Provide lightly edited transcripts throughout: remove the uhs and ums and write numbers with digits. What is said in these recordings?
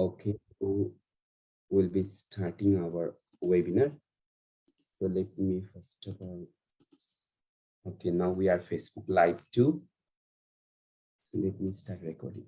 Okay, so we'll be starting our webinar. So let me first of all, okay, now we are Facebook Live too. So let me start recording.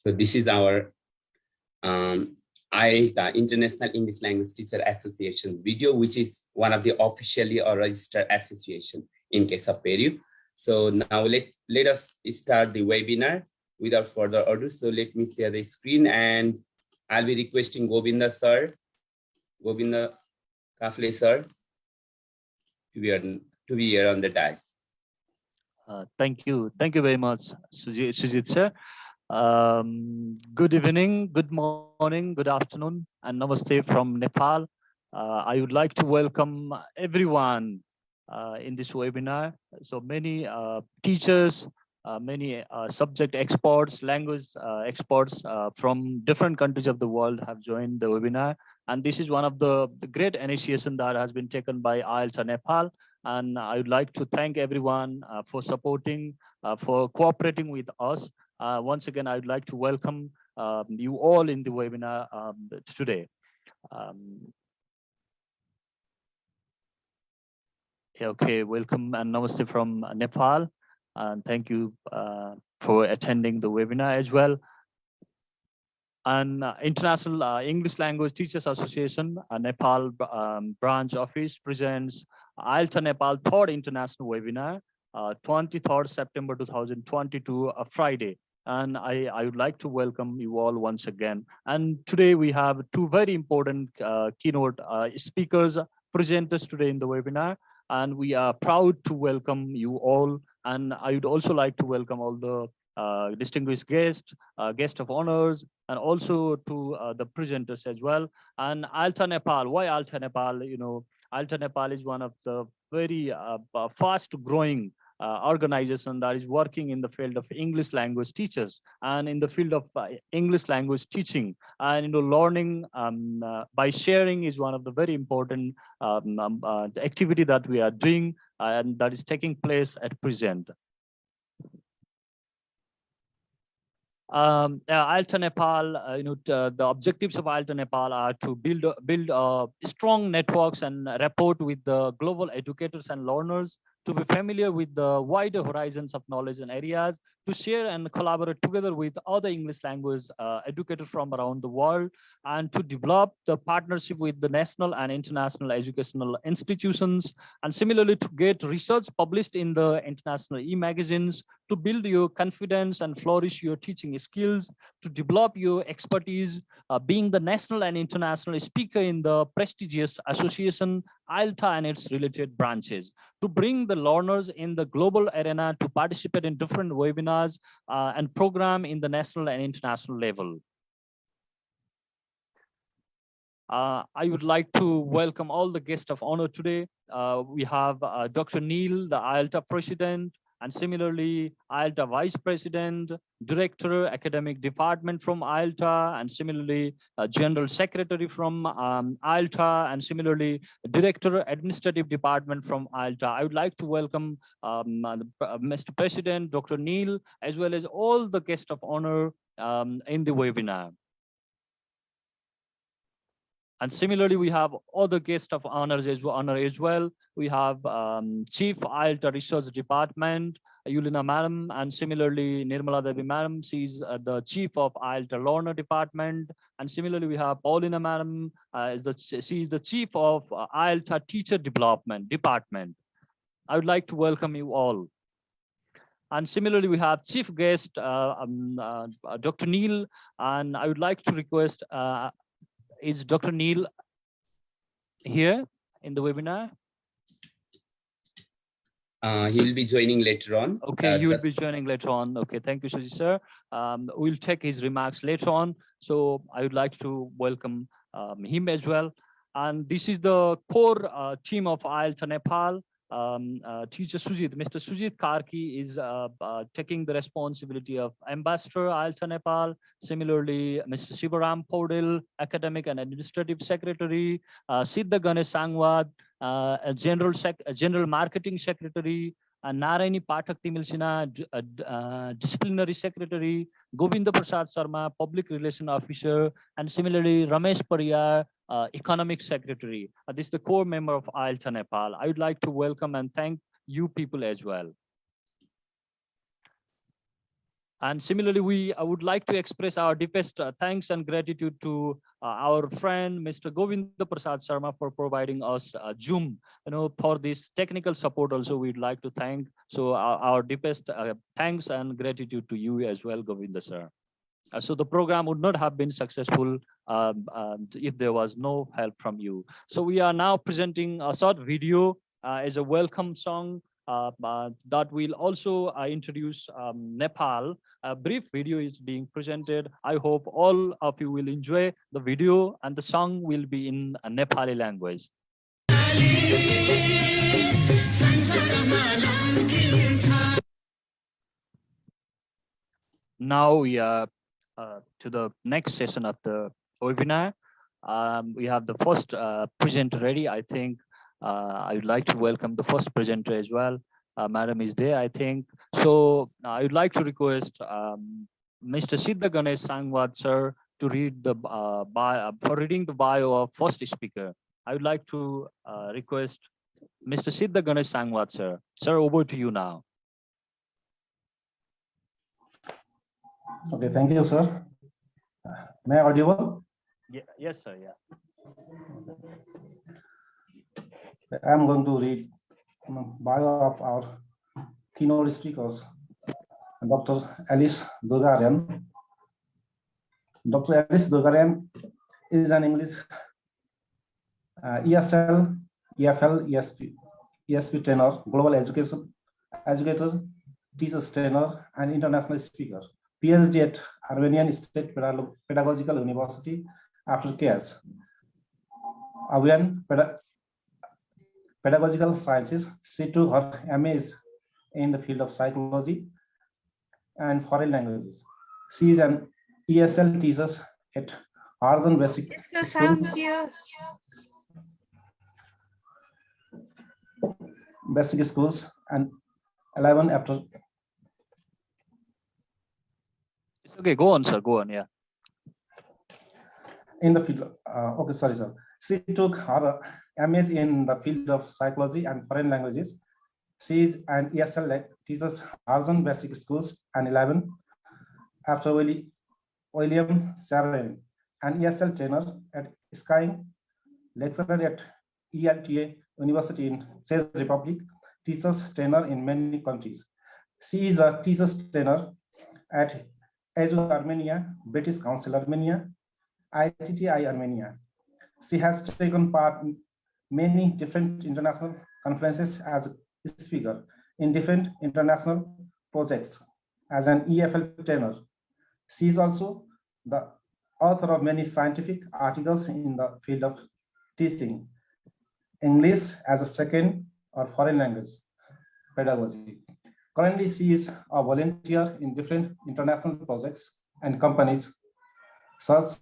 So this is our IELTA International English Language Teacher Association video, which is one of the officially or registered association in case of Peru. So now let us start the webinar without further ado. So let me share the screen and I'll be requesting Govinda Kafle sir, to be here on the dais. Thank you very much, Sujit sir. Good evening, good morning, good afternoon, and namaste from Nepal. I would like to welcome everyone in this webinar. So many teachers, many subject experts, language experts from different countries of the world have joined the webinar. And this is one of the great initiation that has been taken by IELTA Nepal. And I would like to thank everyone for supporting, for cooperating with us. Once again, I would like to welcome you all in the webinar today. Okay, welcome and namaste from Nepal. And thank you for attending the webinar as well. And International English Language Teachers Association, Nepal branch office presents IELTA Nepal third international webinar, 23rd September 2022, a Friday. And I would like to welcome you all once again. And today we have two very important keynote speakers, presenters today in the webinar. And we are proud to welcome you all. And I would also like to welcome all the distinguished guests, guest of honors, and also to the presenters as well. And IELTA Nepal, why IELTA Nepal? You know, IELTA Nepal is one of the very fast growing organization that is working in the field of English language teachers and in the field of English language teaching. And learning by sharing is one of the very important activity that we are doing and that is taking place at present. IELTA Nepal, the objectives of IELTA Nepal are to build strong networks and rapport with the global educators and learners, to be familiar with the wider horizons of knowledge and areas, to share and collaborate together with other English language educators from around the world, and to develop the partnership with the national and international educational institutions, and similarly to get research published in the international e-magazines, to build your confidence and flourish your teaching skills, to develop your expertise, being the national and international speaker in the prestigious association IELTA and its related branches, to bring the learners in the global arena to participate in different webinars and program in the national and international level. I would like to welcome all the guests of honor today. We have Dr. Neil, the IELTA president, and similarly IELTA vice president, director, academic department from IELTA, and similarly general secretary from IELTA, and similarly director, administrative department from IELTA. I would like to welcome Mr. President, Dr. Neil, as well as all the guests of honor in the webinar. And similarly, we have other guests of honor as well. We have Chief IELTA Research Department, Yulina Madam, and similarly Nirmala Devi Madam. She's the Chief of IELTA Learner Department. And similarly, we have Paulina Madam, she is the Chief of IELTA Teacher Development Department. I would like to welcome you all. And similarly, we have Chief Guest, Dr. Neil, and I would like to request, is Dr. Neil here in the webinar? He will be joining later on. Okay, he will be joining later on. Okay, thank you, Suji sir. We'll take his remarks later on. So I would like to welcome him as well. And this is the core team of IELTA Nepal. Teacher Sujit, Mr. Sujit Karki is taking the responsibility of Ambassador IELTA Nepal. Similarly, Mr. Sivaram Podil, Academic and Administrative Secretary, Siddha Ganesh Sangwad, General Marketing Secretary, Narayani Pathak Timilsina, Disciplinary Secretary, Govinda Prasad Sharma, Public Relation Officer, and similarly Ramesh Pariyar, Economic Secretary. This is the core member of IELTA Nepal. I would like to welcome and thank you people as well. And similarly, I would like to express our deepest thanks and gratitude to our friend, Mr. Govinda Prasad Sharma, for providing us Zoom, for this technical support also we'd like to thank. So our deepest thanks and gratitude to you as well, Govinda sir. So the program would not have been successful if there was no help from you. So we are now presenting a short video as a welcome song that will also introduce Nepal. A brief video is being presented. I hope all of you will enjoy the video, and the song will be in a Nepali language. Now we are to the next session of the webinar. We have the first presenter ready. I think I would like to welcome the first presenter as well. Madam is there, I think. So I would like to request Mr. Siddha Ganesh Sangwad sir to read the for reading the bio of first speaker. I would like to request Mr. Siddha Ganesh Sangwad sir. Sir, over to you now. Okay, thank you, sir. May I audible? Yeah, yes, sir. Yeah. I am going to read bio of our keynote speakers, Dr. Alice Durgarian. Dr. Alice Durgarian is an English ESL, EFL, ESP trainer, global educator, teacher trainer, and international speaker. PhD at Armenian State Pedagogical University after CAS. Armenian Pedagogical Sciences. She took her MAs in the field of psychology and foreign languages. She is an ESL teacher at Arjun Basic Schools and 11 after. Okay, go on, sir. Go on. Yeah. In the field, okay, sorry, sir. She took her MS in the field of psychology and foreign languages. She is an ESL teaches Horizon Basic Schools and 11 after William Sharon, an ESL trainer at Sky, lecturer at IELTA University in Czech Republic, teachers trainer in many countries. She is a teachers trainer at EDU Armenia, British Council Armenia, ITTI Armenia. She has taken part in many different international conferences as a speaker in different international projects as an EFL trainer. She is also the author of many scientific articles in the field of teaching English as a second or foreign language pedagogy. Currently, she is a volunteer in different international projects and companies such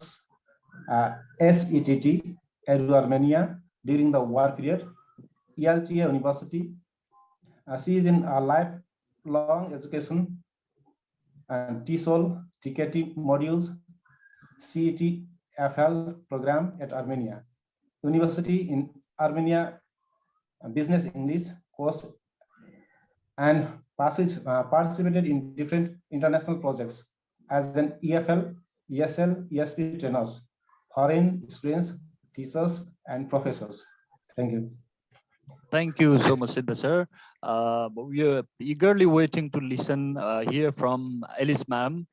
SETT, EDU Armenia during the war period, IELTA University. She is in a lifelong education and TESOL, TKT modules, CET-FL program at Armenia. University in Armenia Business English course and participated in different international projects as an EFL, ESL, ESP trainers, foreign students, teachers, and professors. Thank you. Thank you so much, Siddha sir. We are eagerly waiting to listen hear from Alice ma'am.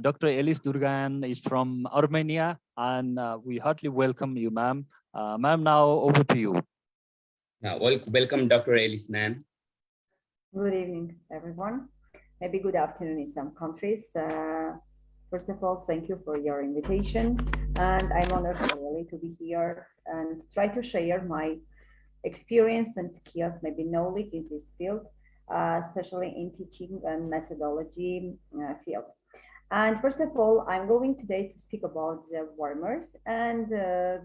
Dr. Alice Durgan is from Armenia, and we heartily welcome you, ma'am. Ma'am, now over to you. Now, welcome, Dr. Ellis, ma'am. Good evening, everyone. Maybe good afternoon in some countries. First of all, thank you for your invitation, and I'm honored really to be here and try to share my experience and skills, maybe knowledge in this field, especially in teaching and methodology field. And first of all, I'm going today to speak about the warmers and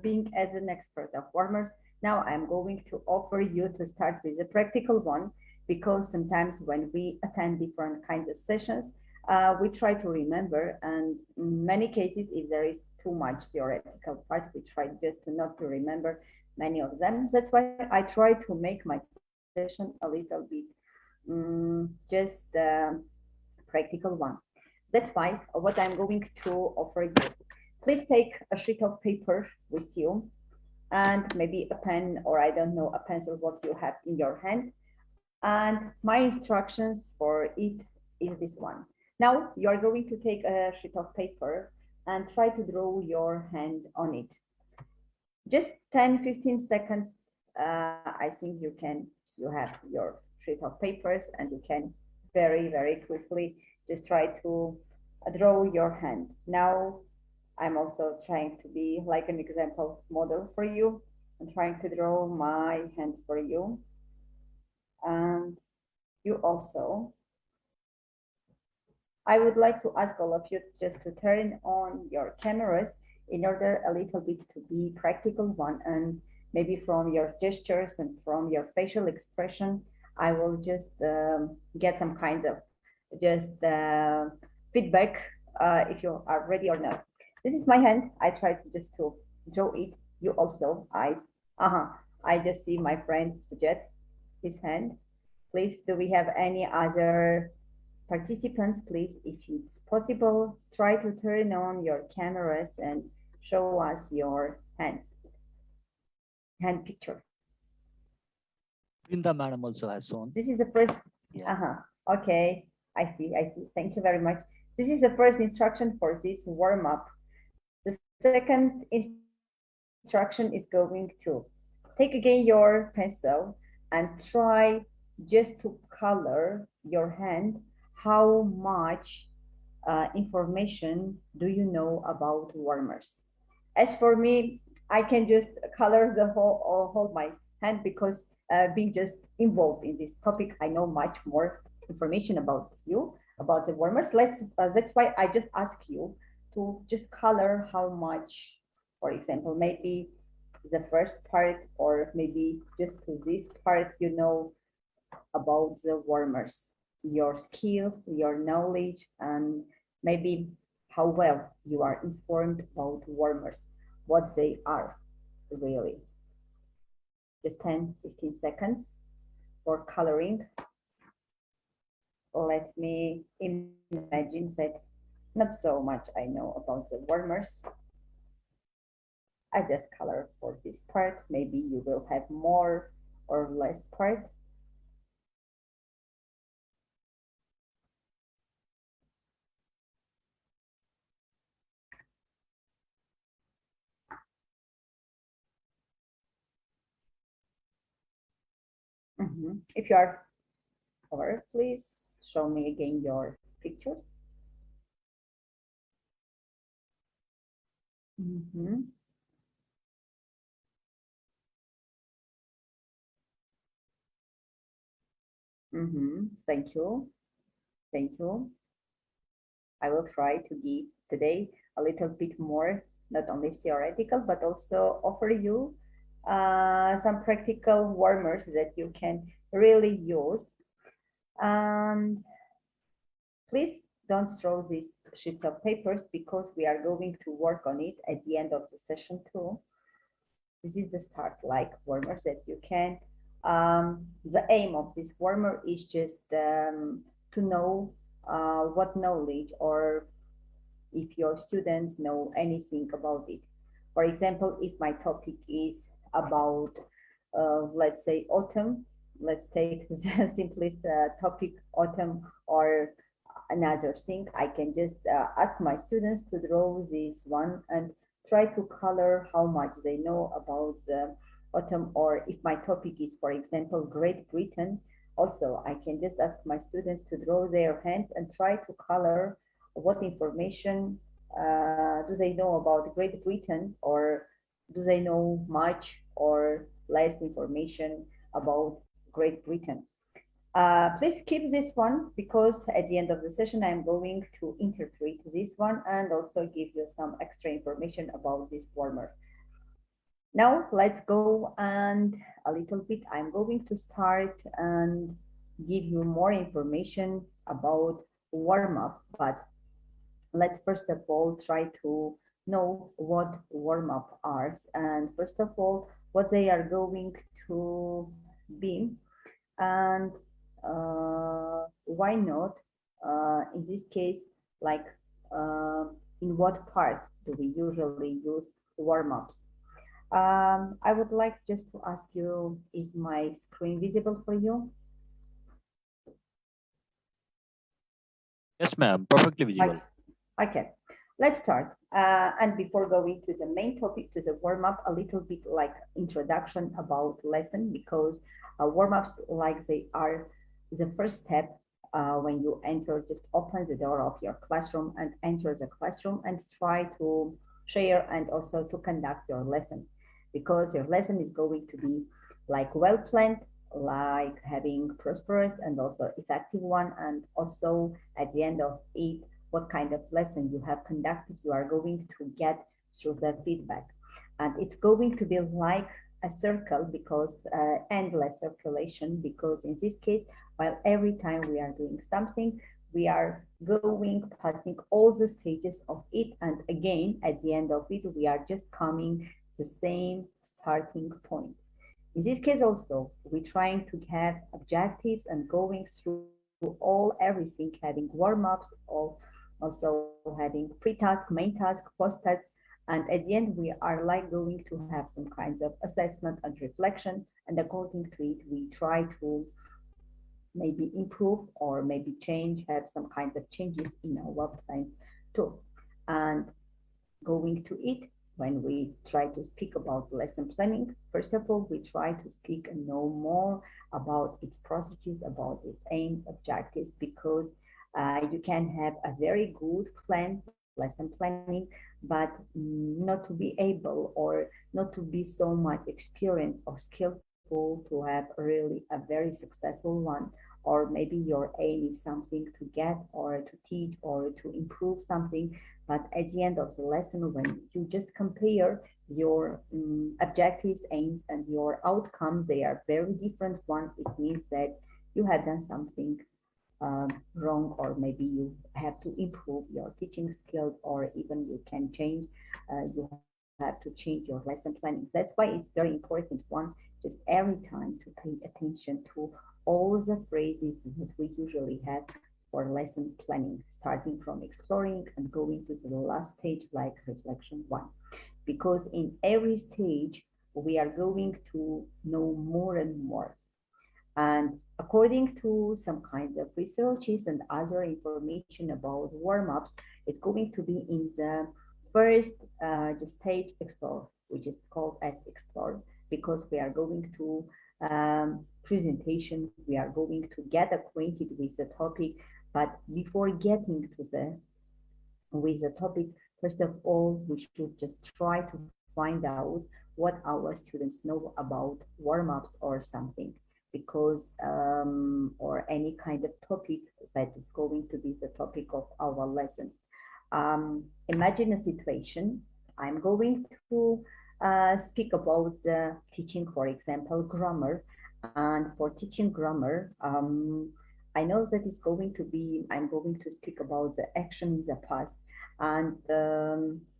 being as an expert of warmers. Now I'm going to offer you to start with a practical one, because sometimes when we attend different kinds of sessions, we try to remember, and in many cases, if there is too much theoretical part, we try just to not to remember many of them. That's why I try to make my session a little bit just practical one. That's why what I'm going to offer you. Please take a sheet of paper with you and maybe a pen, or I don't know, a pencil, what you have in your hand. And my instructions for it is this one. Now you are going to take a sheet of paper and try to draw your hand on it. Just 10-15 seconds. I think you have your sheet of papers and you can very, very quickly just try to draw your hand. Now I'm also trying to be like an example model for you. I'm trying to draw my hand for you. And you also, I would like to ask all of you just to turn on your cameras in order a little bit to be practical one, and maybe from your gestures and from your facial expression, I will just get some kind of just feedback if you are ready or not. This is my hand. I tried just to draw it. You also, eyes. I just see my friend Sujat, his hand. Please, do we have any other participants? Please, if it's possible, try to turn on your cameras and show us your hand picture. Brinda madam also has shown. This is the first. Yeah. Okay, I see. Thank you very much. This is the first instruction for this warm up. The second instruction is going to take again your pencil and try just to color your hand. How much information do you know about warmers? As for me, I can just color the whole my hand, because being just involved in this topic, I know much more information about you, about the warmers. That's why I just ask you to just color how much, for example, maybe the first part, or maybe just to this part, you know about the warmers, your skills, your knowledge, and maybe how well you are informed about warmers, what they are really. Just 10-15 seconds for coloring. Let me imagine that not so much I know about the warmers. I just color for this part. Maybe you will have more or less part. If you are over, please show me again your pictures. Thank you. Thank you. I will try to give today a little bit more, not only theoretical, but also offer you some practical warmers that you can really use. And please don't throw these sheets of papers because we are going to work on it at the end of the session too. This is the start like warmers that you can. The aim of this warmer is just to know what knowledge or if your students know anything about it. For example, if my topic is about, let's say, autumn, let's take the simplest topic, autumn, or another thing, I can just ask my students to draw this one and try to color how much they know about the autumn. Or if my topic is, for example, Great Britain, also I can just ask my students to draw their hands and try to color what information do they know about Great Britain, or do they know much or less information about Great Britain. Please keep this one because at the end of the session, I'm going to interpret this one and also give you some extra information about this warmer. Now let's go and a little bit, I'm going to start and give you more information about warm up, but let's first of all try to know what warm up are, and first of all, what they are going to be, and why not, in this case, like in what part do we usually use warm-ups? I would like just to ask you, is my screen visible for you? Yes, ma'am, perfectly visible. Okay, let's start. And before going to the main topic, to the warm-up, a little bit like introduction about lesson, because warm-ups, like they are the first step when you enter, just open the door of your classroom and enter the classroom and try to share and also to conduct your lesson, because your lesson is going to be like well planned, like having prosperous and also effective one, and also at the end of it, what kind of lesson you have conducted, you are going to get through the feedback. And it's going to be like a circle, because endless circulation, because in this case, while every time we are doing something, we are going, passing all the stages of it. And again, at the end of it, we are just coming the same starting point. In this case also, we're trying to have objectives and going through all everything, having warm-ups, also having pre-task, main task, post-task, and at the end we are like going to have some kinds of assessment and reflection, and according to it we try to maybe improve or maybe change, have some kinds of changes in our plans too. And going to it, when we try to speak about lesson planning, first of all, we try to speak and know more about its processes, about its aims, objectives, because you can have a very good plan, lesson planning, but not to be able or not to be so much experienced or skillful to have really a very successful one. Or maybe your aim is something to get or to teach or to improve something, but at the end of the lesson, when you just compare your objectives, aims, and your outcomes, they are very different one. It means that you have done something wrong, or maybe you have to improve your teaching skills, or even you can change, you have to change your lesson planning. That's why it's very important, one, just every time to pay attention to all the phrases that we usually have for lesson planning, starting from exploring and going to the last stage like reflection one. Because in every stage, we are going to know more and more. And according to some kinds of researches and other information about warm-ups, it's going to be in the first the stage explore, which is called as explore, because we are going to presentation, we are going to get acquainted with the topic. But before getting to the with the topic, first of all, we should just try to find out what our students know about warm-ups or something, because or any kind of topic that is going to be the topic of our lesson. Imagine a situation. I'm going to speak about the teaching, for example, grammar. And for teaching grammar, I know that it's going to be, I'm going to speak about the action in the past. And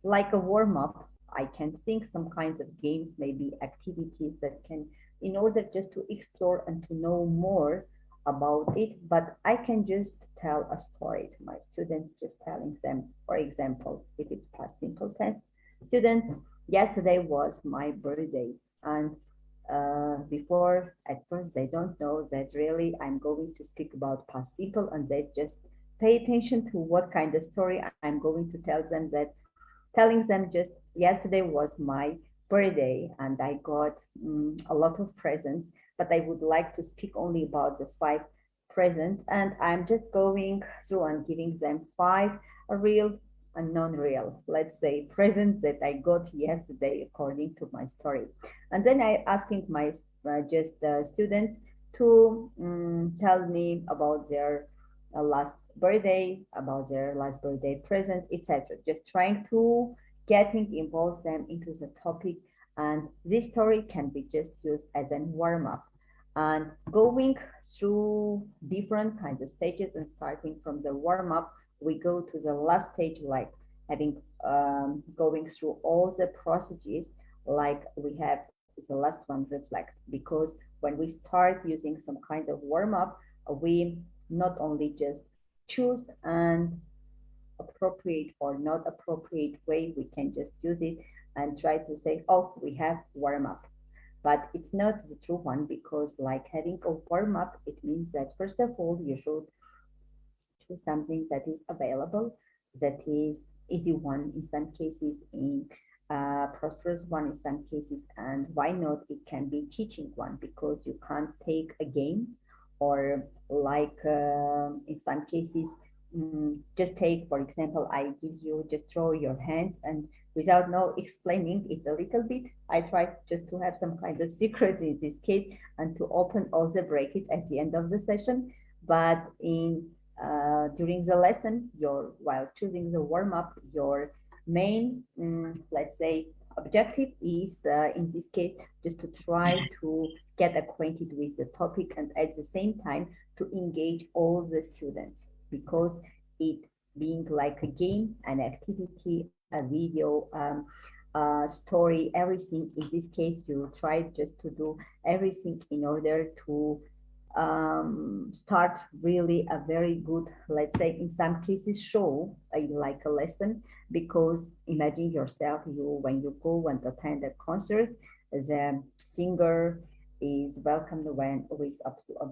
like a warm up, I can think some kinds of games, maybe activities that can, in order just to explore and to know more about it. But I can just tell a story to my students, just telling them, for example, if it's past simple tense, students, yesterday was my birthday. And before, at first, they don't know that really I'm going to speak about past simple, and they just pay attention to what kind of story I'm going to tell them, that telling them just yesterday was my birthday and I got a lot of presents, but I would like to speak only about the 5 presents, and I'm just going through and giving them 5 real and non-real, let's say, presents that I got yesterday according to my story. And then I asking my just students to tell me about their last birthday, about their last birthday present, etc. Just trying to getting involve them into the topic. And this story can be just used as a warm-up. And going through different kinds of stages, and starting from the warm-up, we go to the last stage, like having going through all the procedures, like we have the last one, reflect. Because when we start using some kind of warm-up, we not only just choose an appropriate or not appropriate way, we can just use it and try to say, oh, we have warm-up. But it's not the true one, because like having a warm-up, it means that first of all, you should choose something that is available, that is easy one in some cases, in prosperous one in some cases, and why not it can be teaching one, because you can't take a game, or like in some cases, just take, for example, I give you just throw your hands, and without no explaining it a little bit, I try just to have some kind of secret in this case, and to open all the brackets at the end of the session. But in during the lesson, your while choosing the warm-up, your main, let's say, objective is in this case just to try to get acquainted with the topic, and at the same time to engage all the students, because it being like a game, an activity, a video, story, everything. In this case, you try just to do everything in order to start really a very good, let's say, in some cases, show like a lesson. Because imagine yourself, you when you go and attend a concert, the singer is welcomed when with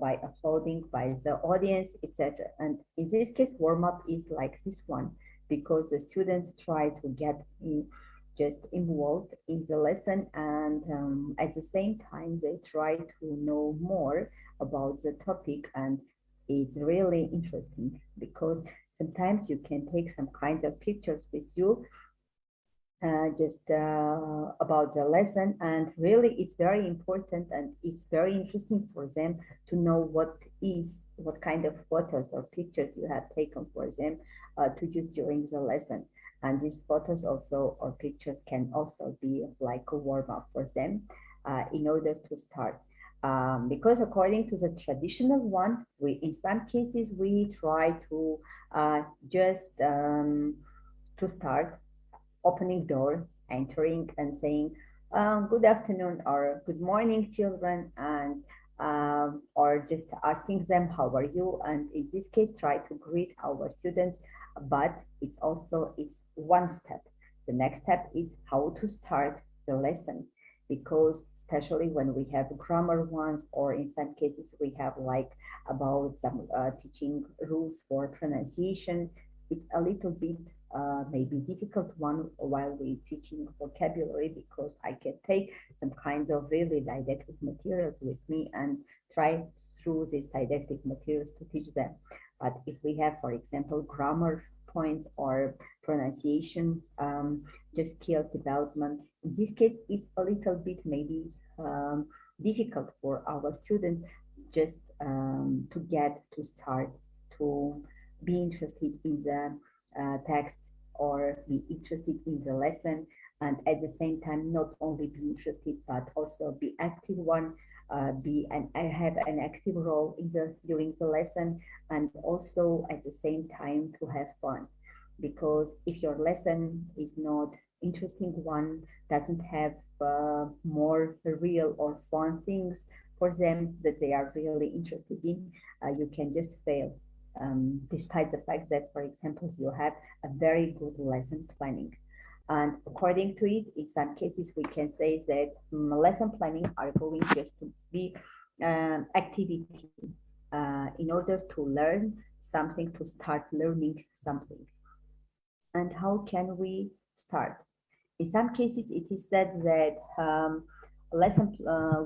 by applauding by the audience, etc. And in this case, warm-up is like this one, because the students try to get in, just involved in the lesson, and at the same time they try to know more about the topic. And it's really interesting, because sometimes you can take some kind of pictures with you just about the lesson, and really it's very important, and it's very interesting for them to know what kind of photos or pictures you have taken for them to use during the lesson. And these photos also or pictures can also be like a warm-up for them in order to start. Because according to the traditional one, in some cases we try to just to start opening door, entering and saying, good afternoon or good morning, children, and or just asking them, how are you? And in this case, try to greet our students, but it's one step. The next step is how to start the lesson, because especially when we have grammar ones, or in some cases we have like about some teaching rules for pronunciation, it's a little bit maybe difficult one while we teaching vocabulary, because I can take some kinds of really didactic materials with me and try through these didactic materials to teach them. But if we have, for example, grammar points or pronunciation, just skills development, in this case, it's a little bit maybe difficult for our students just to get to start to be interested in the text or be interested in the lesson, and at the same time not only be interested but also be active one, have an active role in the during the lesson, and also at the same time to have fun, because if your lesson is not interesting one, doesn't have more real or fun things for them that they are really interested in, you can just fail, despite the fact that, for example, you have a very good lesson planning. And according to it, in some cases, we can say that lesson planning are going just to be activity in order to learn something, to start learning something. And how can we start? In some cases, it is said that lesson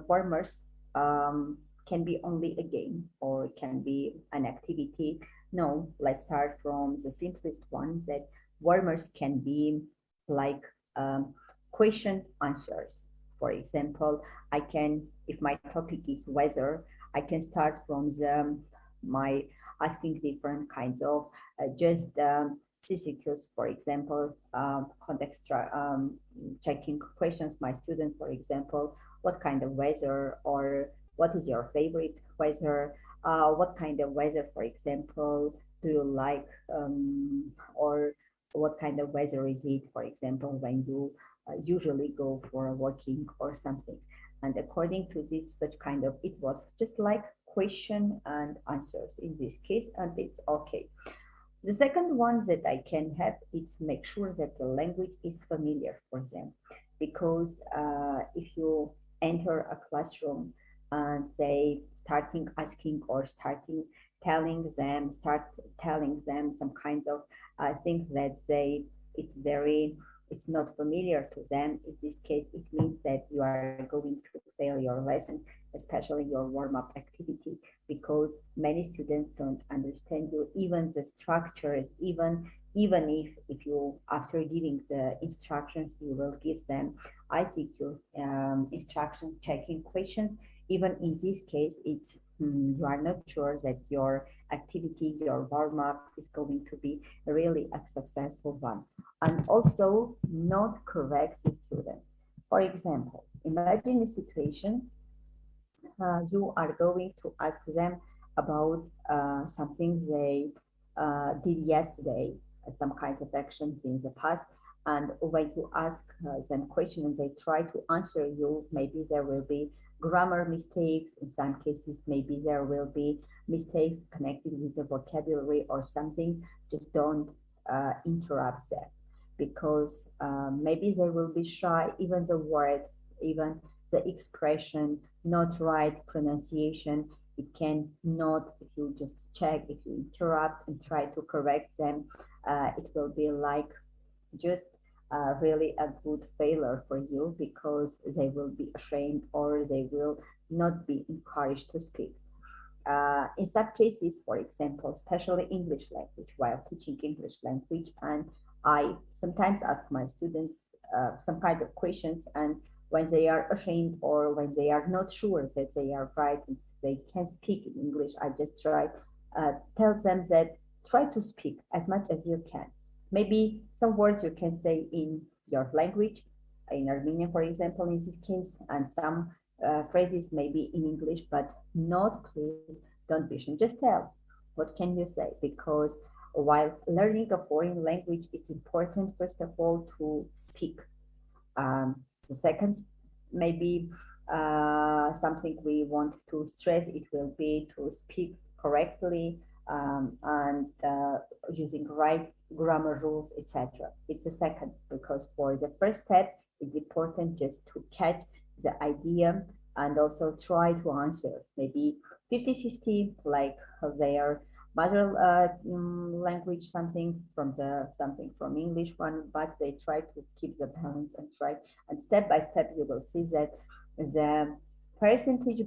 warmers can be only a game or can be an activity. No, let's start from the simplest one, that warmers can be like question answers. For example, I can, if my topic is weather, I can start from my asking different kinds of just CCQs, for example, context checking questions my students, for example, what kind of weather, or what is your favorite weather, what kind of weather, for example, do you like, or what kind of weather is it, for example, when you usually go for a walking or something. And according to this, such kind of, it was just like question and answers in this case, and it's okay. The second one that I can have is make sure that the language is familiar for them, because if you enter a classroom and say starting asking or start telling them some kinds of things that it's not familiar to them, in this case it means that you are going to fail your lesson, especially your warm-up activity, because many students don't understand you, even the structures, even if you, after giving the instructions, you will give them ICQ instruction checking questions. Even in this case, it's you are not sure that your activity, your warm-up is going to be really a successful one. And also not correct the student. For example, imagine a situation you are going to ask them about something they did yesterday, some kinds of actions in the past. And when you ask them questions and they try to answer you, maybe there will be grammar mistakes. In some cases, maybe there will be mistakes connected with the vocabulary or something. Just don't interrupt them, because maybe they will be shy, even the word, even the expression, not right pronunciation. It can not, if you just check, if you interrupt and try to correct them, it will be like just really a good failure for you, because they will be ashamed or they will not be encouraged to speak. In some cases, for example, especially English language, while teaching English language, and I sometimes ask my students some kind of questions, and when they are ashamed or when they are not sure that they are right and they can speak in English, I just tell them that try to speak as much as you can. Maybe some words you can say in your language, in Armenian, for example, in this case, and some phrases maybe in English, but not please, don't be shy. Just tell, what can you say? Because while learning a foreign language, it's important, first of all, to speak. The second, maybe something we want to stress, it will be to speak correctly and using right grammar rules, etc. It's the second, because for the first step, it's important just to catch the idea and also try to answer maybe 50-50, like their mother language, something from English one, but they try to keep the balance and try, and step by step you will see that the percentage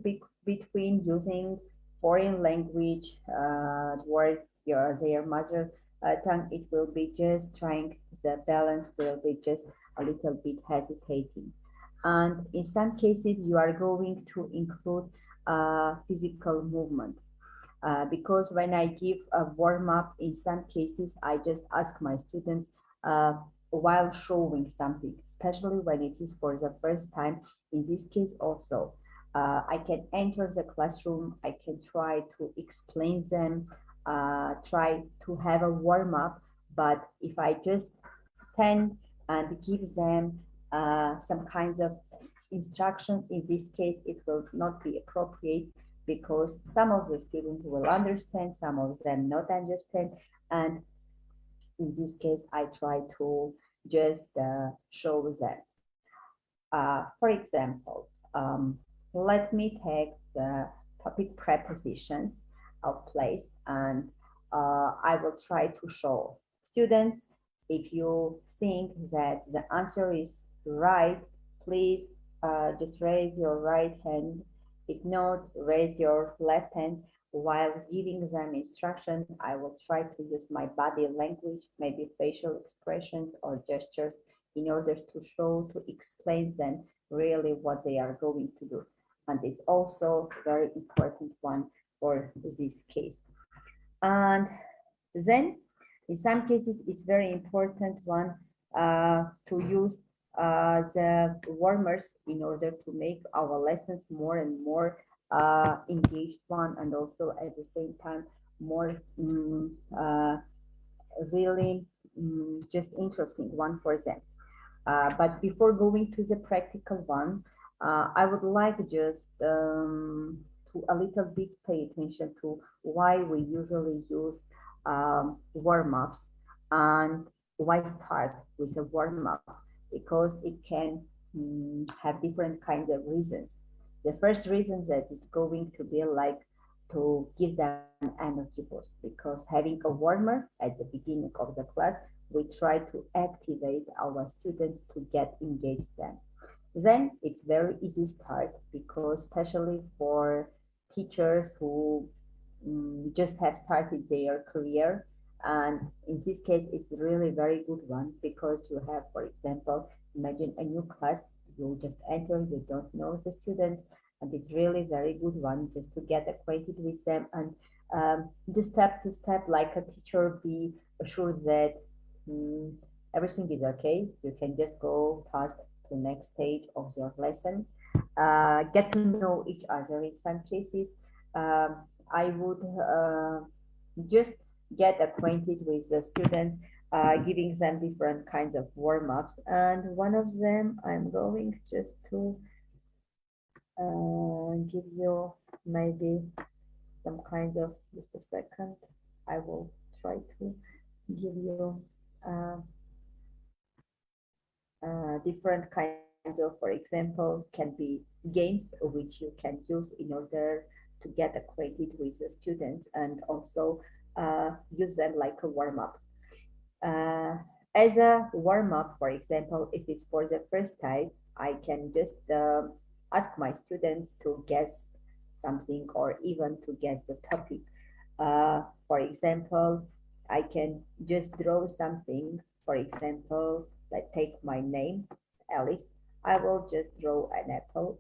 between using foreign language towards their mother tongue, it will be just trying, the balance will be just a little bit hesitating. And in some cases, you are going to include physical movement. Because when I give a warm-up, in some cases, I just ask my students while showing something, especially when it is for the first time. In this case also, I can enter the classroom, I can try to explain them, try to have a warm-up, but if I just stand and give them some kinds of instruction, in this case, it will not be appropriate, because some of the students will understand, some of them not understand. And in this case, I try to just show them. For example, let me take the topic prepositions of place, and I will try to show students. If you think that the answer is right, please just raise your right hand. If not, raise your left hand. While giving them instruction, I will try to use my body language, maybe facial expressions or gestures, in order to show, to explain them really what they are going to do. And it's also a very important one for this case. And then in some cases, it's very important one to use the warmers in order to make our lessons more and more engaged one, and also at the same time more really just interesting one for them. But before going to the practical one, I would like just to a little bit pay attention to why we usually use warm-ups, and why start with a warm-up, because it can have different kinds of reasons. The first reason that it's going to be like to give them an energy boost, because having a warmer at the beginning of the class, we try to activate our students to get engaged then. Then it's very easy start, because especially for teachers who just have started their career, and in this case it's really very good one, because you have, for example, imagine a new class, you just enter, you don't know the students, and it's really very good one just to get acquainted with them, and the step to step, like a teacher, be assured that everything is okay, you can just go past the next stage of your lesson, get to know each other. In some cases, I would just get acquainted with the students, giving them different kinds of warm-ups. And one of them, I'm going just to give you maybe some kind of, just a second, I will try to give you different kinds of, for example, can be games which you can use in order to get acquainted with the students, and also use them like a warm-up. As a warm-up, for example, if it's for the first time, I can just ask my students to guess something, or even to guess the topic. For example, I can just draw something. For example, let's take my name, Alice. I will just draw an apple.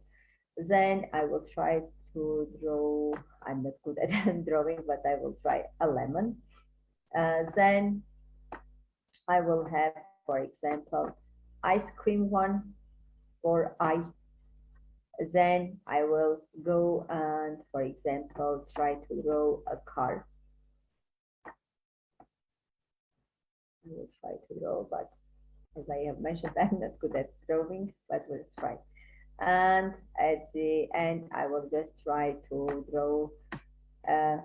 Then I will try to draw, I'm not good at drawing, but I will try a lemon. Then I will have, for example, ice cream one for I. Then I will go and, for example, try to draw a car. I will try to draw, but as I have mentioned, I'm not good at drawing, but we'll try. And at the end, I will just try to draw an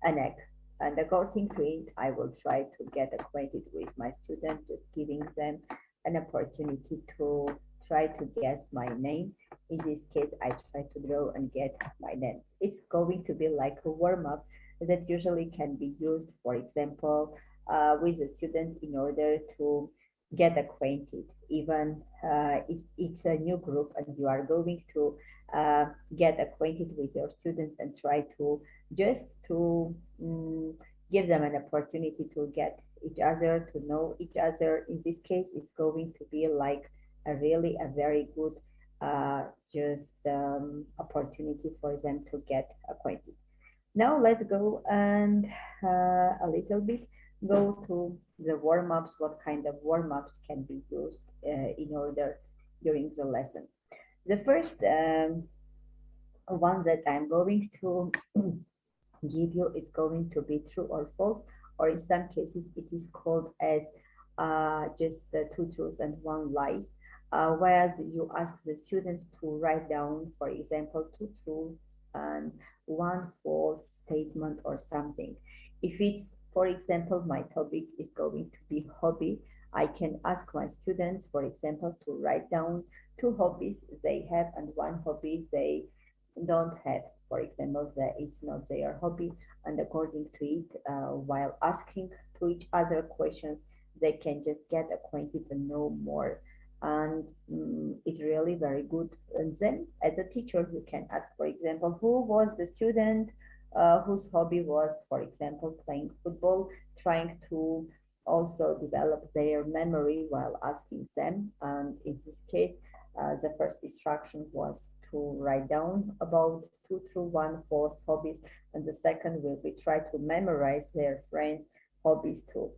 egg. And according to it, I will try to get acquainted with my students, just giving them an opportunity to try to guess my name. In this case, I try to draw and get my name. It's going to be like a warm-up that usually can be used, for example, with the student in order to get acquainted, even if it's a new group and you are going to get acquainted with your students and try to just to give them an opportunity to get each other, to know each other. In this case, it's going to be like a really a very good just opportunity for them to get acquainted. Now let's go and a little bit go to the warm-ups, what kind of warm-ups can be used in order during the lesson. The first one that I'm going to give you is going to be true or false, or in some cases it is called as just two truths and one lie. Whereas you ask the students to write down, for example, two true and one false statement or something. If it's, for example, my topic is going to be hobby, I can ask my students, for example, to write down two hobbies they have and one hobby they don't have. For example, that it's not their hobby, and according to it, while asking to each other questions, they can just get acquainted and know more. And it's really very good. And then, as a teacher, you can ask, for example, who was the student whose hobby was, for example, playing football, trying to also develop their memory while asking them. And in this case, the first instruction was to write down about two true, one false hobbies, and the second will be try to memorize their friends' hobbies too.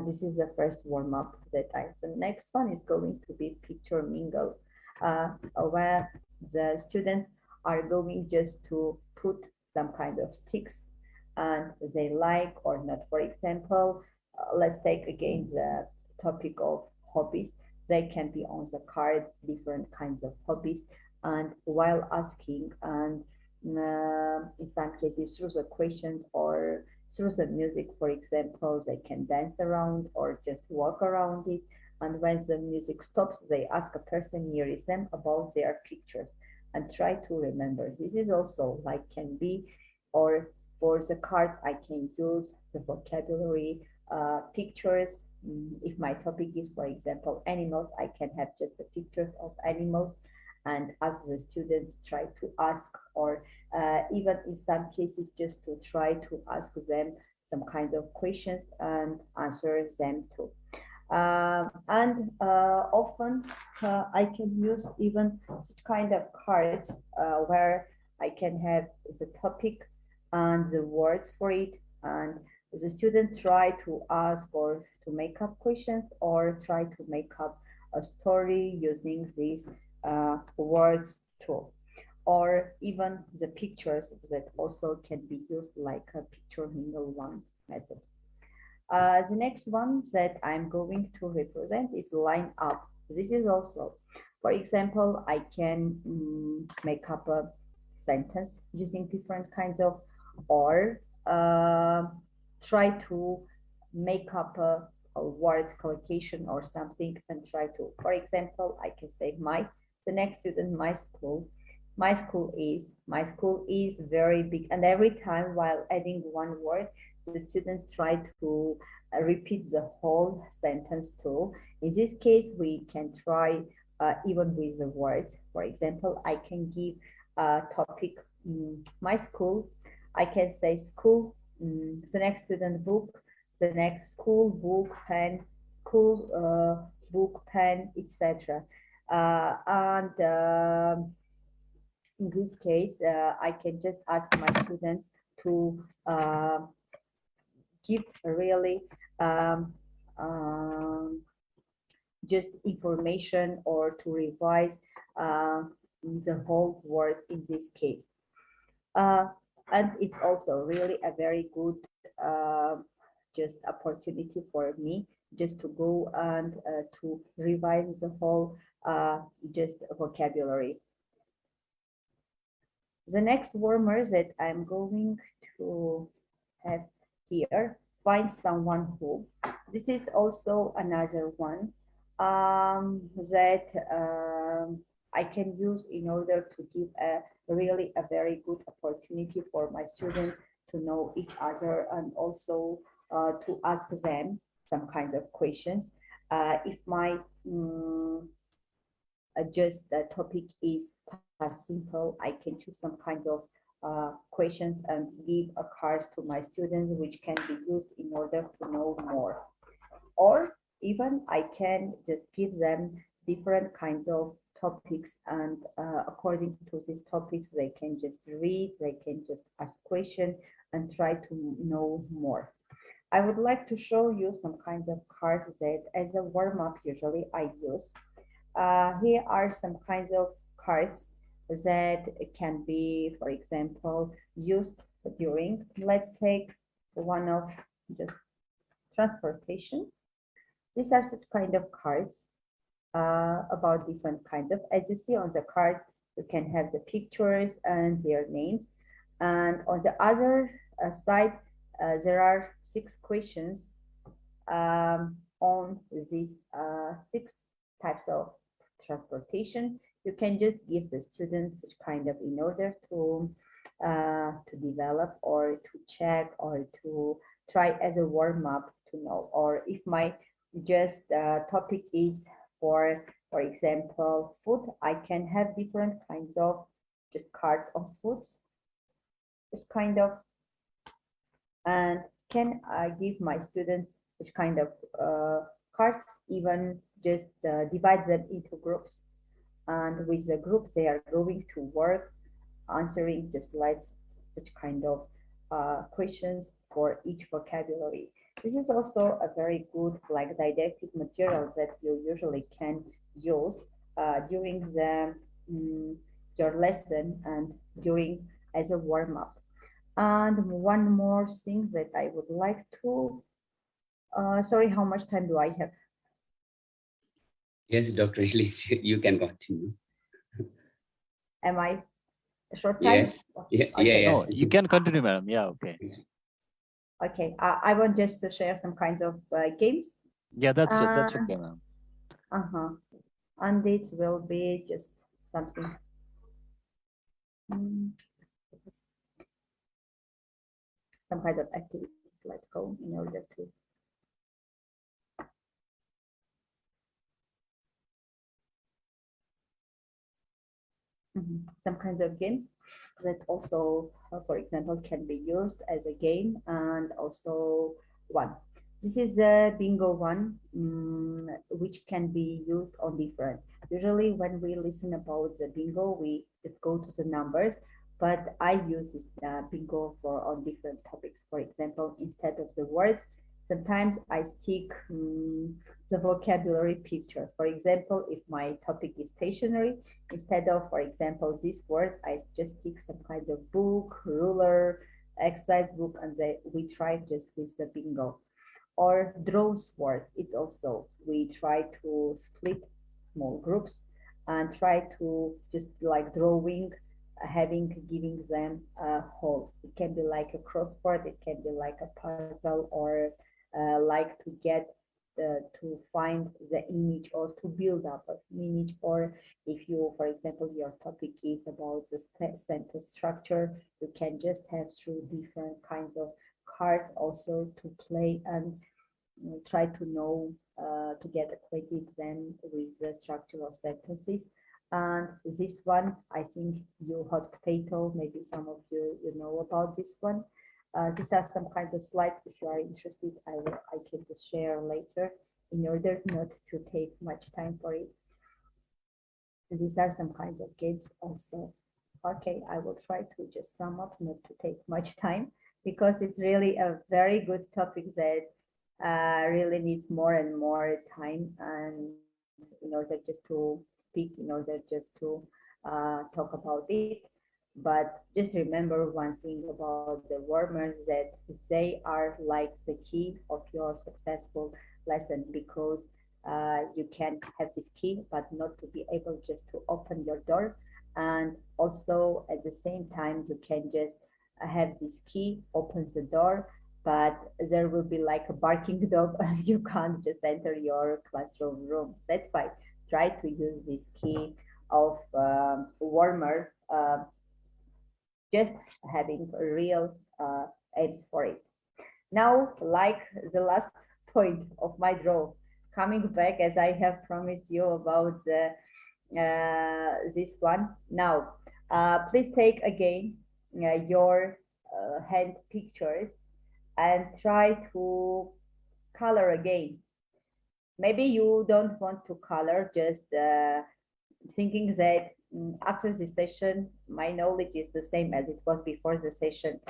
This is the first warm-up that I. The next one is going to be picture mingle, where the students are going just to put some kind of sticks and they like or not. For example, let's take again the topic of hobbies. They can be on the card, different kinds of hobbies, and while asking, and in some cases through the question or through the music, for example, they can dance around or just walk around it. And when the music stops, they ask a person near them about their pictures and try to remember. This is also like can be, or for the cards, I can use the vocabulary, pictures. If my topic is, for example, animals, I can have just the pictures of animals and ask the students try to ask, or even in some cases just to try to ask them some kind of questions and answer them too. And often I can use even such kind of cards where I can have the topic and the words for it, and the student try to ask or to make up questions or try to make up a story using these words too. Or even the pictures that also can be used like a picture mingle one method. The next one that I'm going to represent is line up. This is also, for example, I can make up a sentence using different kinds of, or try to make up a word collocation or something and try to, for example, I can say the next student, my school is very big, and every time while adding one word, the students try to repeat the whole sentence too. In this case, we can try even with the words. For example, I can give a topic, my school. I can say school, the next student book, the next school book, pen, school book, pen, etc. And in this case, I can just ask my students to give really just information or to revise the whole word in this case. And it's also really a very good just opportunity for me just to go and to revise the whole just vocabulary. The next warmer that I'm going to have here, find someone who. This is also another one that I can use in order to give really a very good opportunity for my students to know each other and also to ask them some kind of questions. If my just the topic is past simple, I can choose some kind of questions and give a card to my students which can be used in order to know more. Or even I can just give them different kinds of topics, and according to these topics they can just read, they can just ask questions and try to know more. I would like to show you some kinds of cards that as a warm-up usually I use. Here are some kinds of cards that can be, for example, used during, let's take one of just transportation. These are such kind of cards about different kinds of, as you see on the card, you can have the pictures and their names. And on the other side, there are 6 questions on these 6 types of transportation. You can just give the students such kind of in order to develop or to check or to try as a warm-up to know. Or if my just topic is for example, food, I can have different kinds of just cards of foods, this kind of, and can give my students which kind of cards, even just divide them into groups. And with the group, they are going to work answering just like such kind of questions for each vocabulary. This is also a very good like didactic material that you usually can use during the your lesson and during as a warm-up. And one more thing that I would like to, sorry, how much time do I have? Yes, Dr. Elise, you can continue. Am I a short time? Yes. Yeah, Okay. yeah, No, yes. you can continue, madam. Yeah, okay. Okay, I want just to share some kinds of games. Yeah, that's okay, ma'am. And it will be just something. Some kind of activities. Let's go in order to. Some kinds of games that also, for example, can be used as a game, and also one. This is a bingo one, which can be used on different. Usually when we listen about the bingo, we just go to the numbers, but I use this bingo for on different topics. For example, instead of the words, sometimes I stick the vocabulary pictures. For example, if my topic is stationery, instead of, for example, these words, I just stick some kind of book, ruler, exercise book, and we try just with the bingo. Or draws words, it's also, we try to split small groups and try to just like drawing, giving them a whole. It can be like a crossword, it can be like a puzzle, or like to get to find the image or to build up an image. Or if you, for example, your topic is about the sentence structure, you can just have through different kinds of cards also to play and try to know, to get acquainted then with the structure of sentences. And this one, I think you hot potato, maybe some of you know about this one. These are some kind of slides. If you are interested, I can just share later in order not to take much time for it. These are some kind of games also. Okay, I will try to just sum up, not to take much time, because it's really a very good topic that really needs more and more time, and in order just to speak, in order just to talk about it. But just remember one thing about the warmers, that they are like the key of your successful lesson, because you can have this key, but not to be able just to open your door. And also at the same time, you can just have this key, opens the door, but there will be like a barking dog. You can't just enter your classroom room. That's why try to use this key of warmer, just having a real aims for it. Now, like the last point of my draw, coming back as I have promised you about this one. Now, please take again your hand pictures and try to color again. Maybe you don't want to color, just thinking that after the session, my knowledge is the same as it was before the session.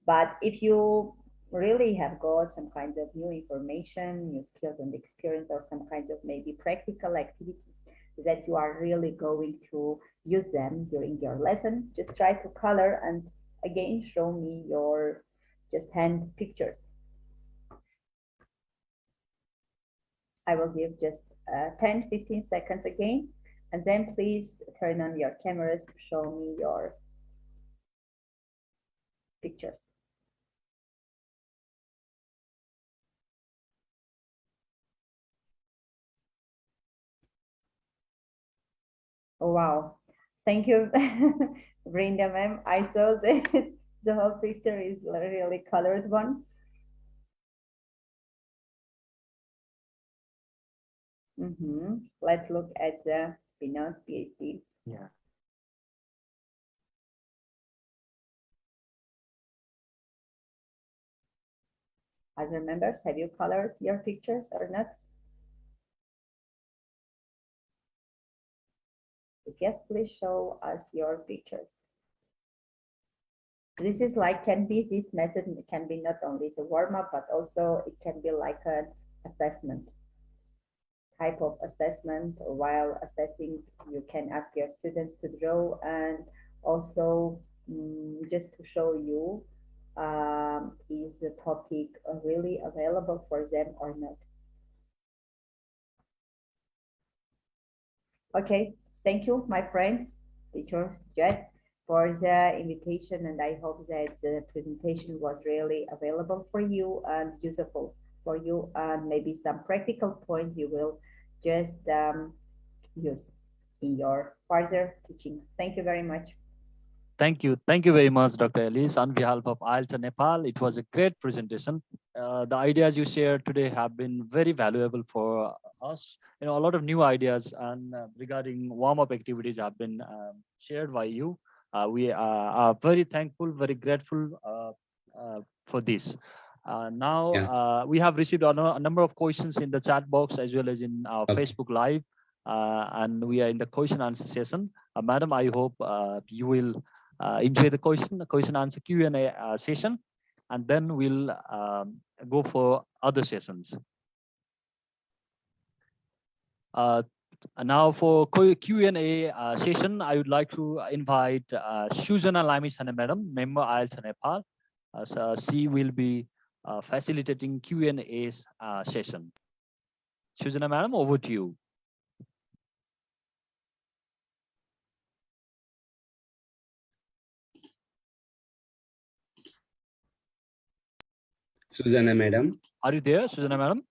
But if you really have got some kinds of new information, new skills and experience, or some kinds of maybe practical activities that you are really going to use them during your lesson, just try to color and again show me your just hand pictures. I will give just 10-15 seconds again, and then please turn on your cameras to show me your pictures. Oh, wow. Thank you, Brenda ma'am. I saw that the whole picture is really colored one. Let's look at the Pinot PhD. Yeah. Other members, have you colored your pictures or not? If yes, please show us your pictures. This is like, can be, this method can be not only the warm-up, but also it can be like an assessment, type of assessment. While assessing, you can ask your students to draw, and also just to show you is the topic really available for them or not. Okay, thank you, my friend, teacher Jed, for the invitation, and I hope that the presentation was really available for you and useful for you, and maybe some practical points you will just use in your further teaching. Thank you very much. Thank you. Thank you very much, Dr. Elise. On behalf of IELTA Nepal, it was a great presentation. The ideas you shared today have been very valuable for us. You know, a lot of new ideas and regarding warm-up activities have been shared by you. We are very thankful, very grateful for this. Now, we have received a number of questions in the chat box as well as in our Facebook Live, and we are in the question answer session. Madam, I hope you will enjoy the question answer Q&A session, and then we'll go for other sessions. Now for Q&A session, I would like to invite Suzana Lamisane Madam, member IELTA Nepal. So she will be facilitating Q&A session. Suzana Madam, over to you. Suzana Madam. Are you there, Suzana Madam?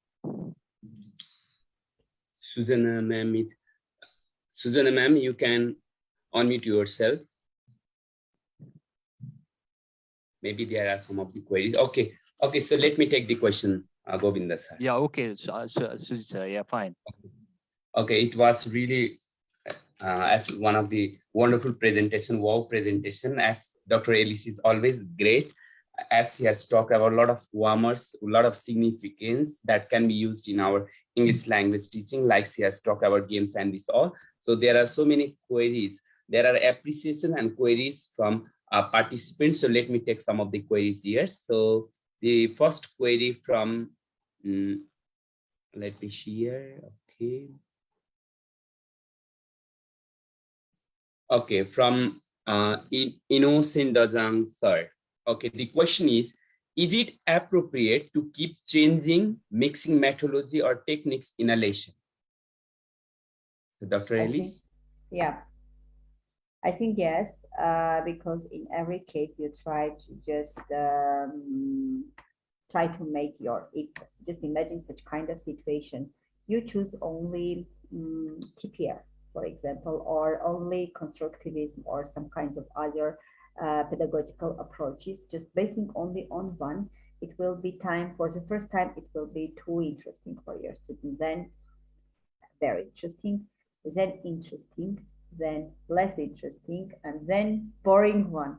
Suzana Ma'am, you can unmute yourself. Maybe there are some of the queries. Okay, so let me take the question, Govinda sir. Yeah, okay, Suji sir, yeah, fine. Okay, it was really as one of the wonderful presentation, wow presentation, as Dr. Ellis is always great, as he has talked about a lot of warmers, a lot of significance that can be used in our English language teaching, like he has talked about games and this all. So there are so many queries. There are appreciation and queries from participants. So let me take some of the queries here. So the first query from, let me share, okay. Okay, from Innocent Dazang sir. Okay, the question is it appropriate to keep changing mixing methodology or techniques in a lesson? So Dr. I Ellis? think, yeah, I think yes, because in every case you try to just try to make if just imagine such kind of situation, you choose only KPR, for example, or only constructivism or some kinds of other pedagogical approaches, just basing only on one, it will be time for the first time, it will be too interesting for your student. Then very interesting, then less interesting, and then boring one.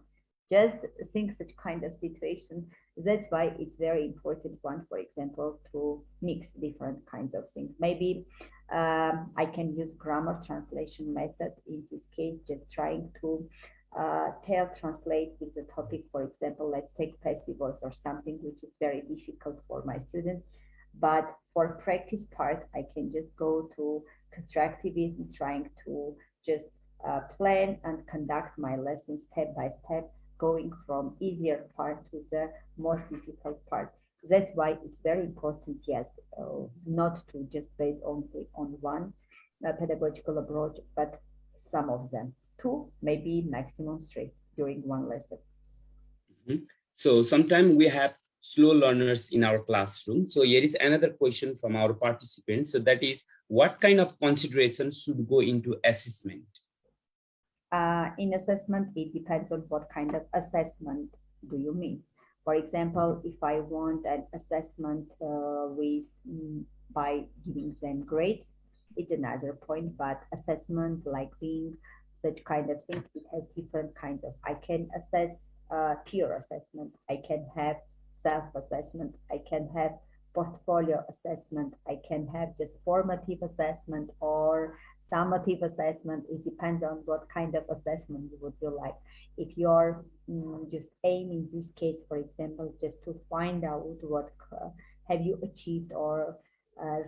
Just think such kind of situation. That's why it's very important one, for example, to mix different kinds of things. Maybe I can use grammar translation method in this case, just trying to translate with the topic. For example, let's take passive voice or something which is very difficult for my students. But for practice part, I can just go to constructivism, trying to just plan and conduct my lessons step by step, going from easier part to the most difficult part. That's why it's very important, yes, not to just base only on one pedagogical approach, but some of them, two, maybe maximum three during one lesson. Mm-hmm. So sometimes we have slow learners in our classroom. So here is another question from our participants. So that is, what kind of considerations should go into assessment? In assessment, it depends on what kind of assessment do you mean. For example, if I want an assessment by giving them grades, it's another point, but assessment like being such kind of thing, it has different kinds of, I can assess peer assessment, I can have self-assessment, I can have portfolio assessment, I can have just formative assessment or summative assessment. It depends on what kind of assessment you would do like. If you're just aim in this case, for example, just to find out what have you achieved or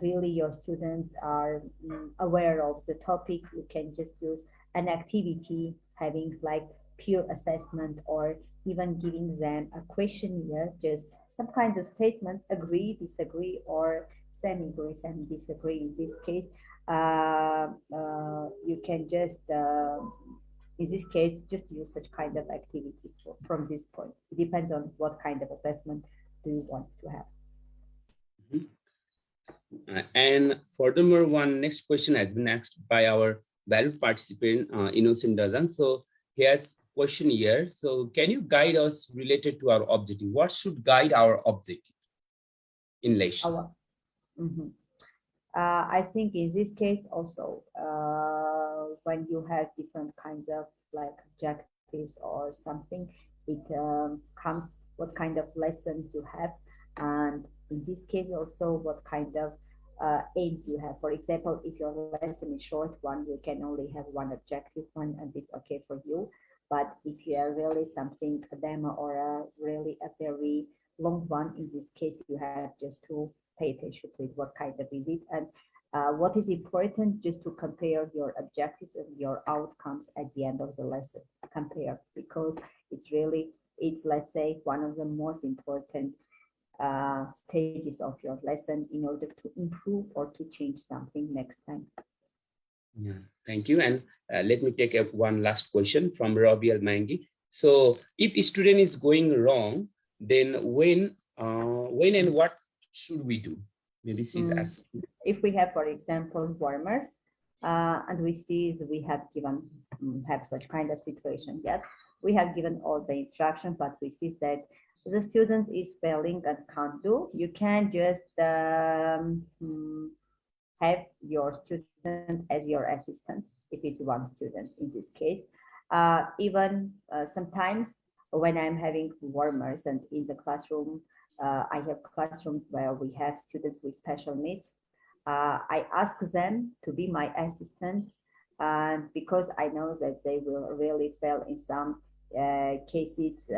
really your students are aware of the topic, you can just use an activity having like peer assessment or even giving them a questionnaire, just some kind of statement, agree, disagree, or semi-agree, semi-disagree. In this case, you can just, in this case, just use such kind of activity from this point. It depends on what kind of assessment do you want to have. And furthermore, one next question has been asked by our valued participant, Innocent Dazan. So here's question here. So can you guide us related to our objective? What should guide our objective in lesson? I think in this case also, when you have different kinds of like objectives or something, it comes what kind of lessons you have, and in this case also what kind of aims you have. For example, if your lesson is short one, you can only have one objective one, and it's okay for you. But if you are really something a demo or a really a very long one, in this case you have just to pay attention to it, what kind of is it, and what is important, just to compare your objectives and your outcomes at the end of the lesson. Compare, because it's let's say one of the most important stages of your lesson in order to improve or to change something next time. Yeah, thank you. And let me take one last question from Robbie Almangi. So if a student is going wrong, then when and what should we do? Maybe she's asking. If we have, for example, warmer, and we see that we have given have such kind of situation, yes, we have given all the instruction, but we see that the student is failing and can't do, you can just have your student as your assistant if it's one student in this case. Even sometimes when I'm having warmers and in the classroom, I have classrooms where we have students with special needs. I ask them to be my assistant, and because I know that they will really fail in some cases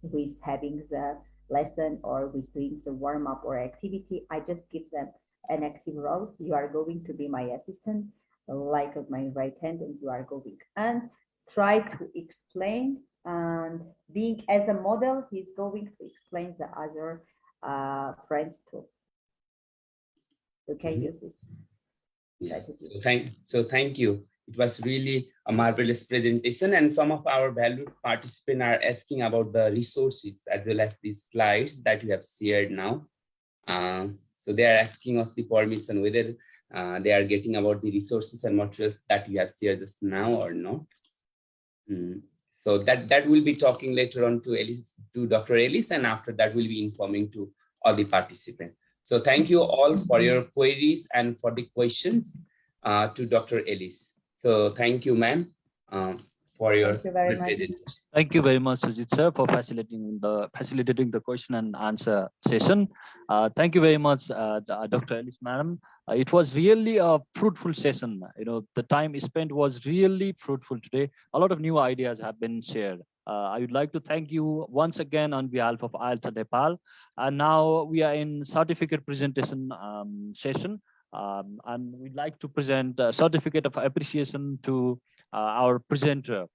with having the lesson or with doing the warm-up or activity, I just give them an active role. You are going to be my assistant, like of my right hand, and you are going. And try to explain, and being as a model, he's going to explain the other friends too. You can use this. Yeah. So thank you. It was really a marvelous presentation, and some of our valued participants are asking about the resources as well as these slides that you have shared now. So they are asking us the permission whether they are getting about the resources and materials that you have shared just now or not. So that will be talking later on to Dr. Ellis, and after that we'll be informing to all the participants. So thank you all for your queries and for the questions to Dr. Ellis. So thank you, ma'am, for your presentation. Thank you very much, Sujit sir, for facilitating the question and answer session. Thank you very much, Dr. Ellis, madam. It was really a fruitful session. You know, the time spent was really fruitful today. A lot of new ideas have been shared. I would like to thank you once again on behalf of IELTA Nepal. And now we are in certificate presentation session. And we'd like to present a certificate of appreciation to our presenter,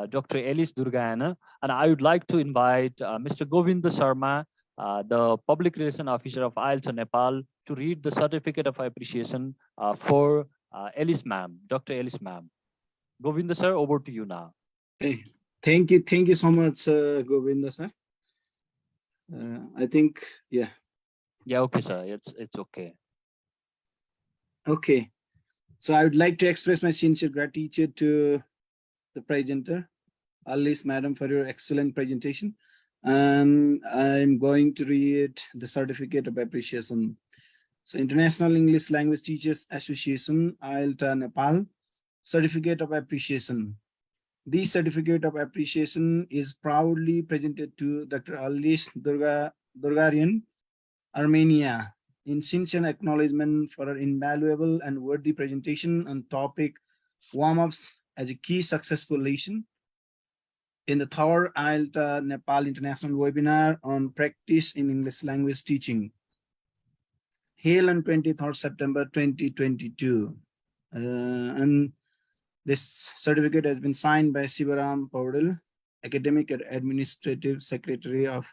Dr. Ellis Durgayana. And I would like to invite Mr. Govinda Sharma, the Public Relation Officer of IELTA Nepal, to read the certificate of appreciation for Ellis ma'am, Dr. Ellis ma'am. Govinda sir, over to you now. Hey, thank you so much, Govinda sir. I think, yeah. Yeah, okay, sir. It's okay. Okay. So I would like to express my sincere gratitude to the presenter, Ellis madam, for your excellent presentation. And I'm going to read the certificate of appreciation. So International English Language Teachers Association, IELTA Nepal, Certificate of Appreciation. This certificate of appreciation is proudly presented to Dr. Ellis Durgarian, Armenia, in sincere acknowledgement for her invaluable and worthy presentation on topic warm-ups as a key successful lesson in the third IELTA Nepal International Webinar on Practice in English Language Teaching, held on 23rd September 2022. And this certificate has been signed by Sivaram Paudel, Academic and Administrative Secretary of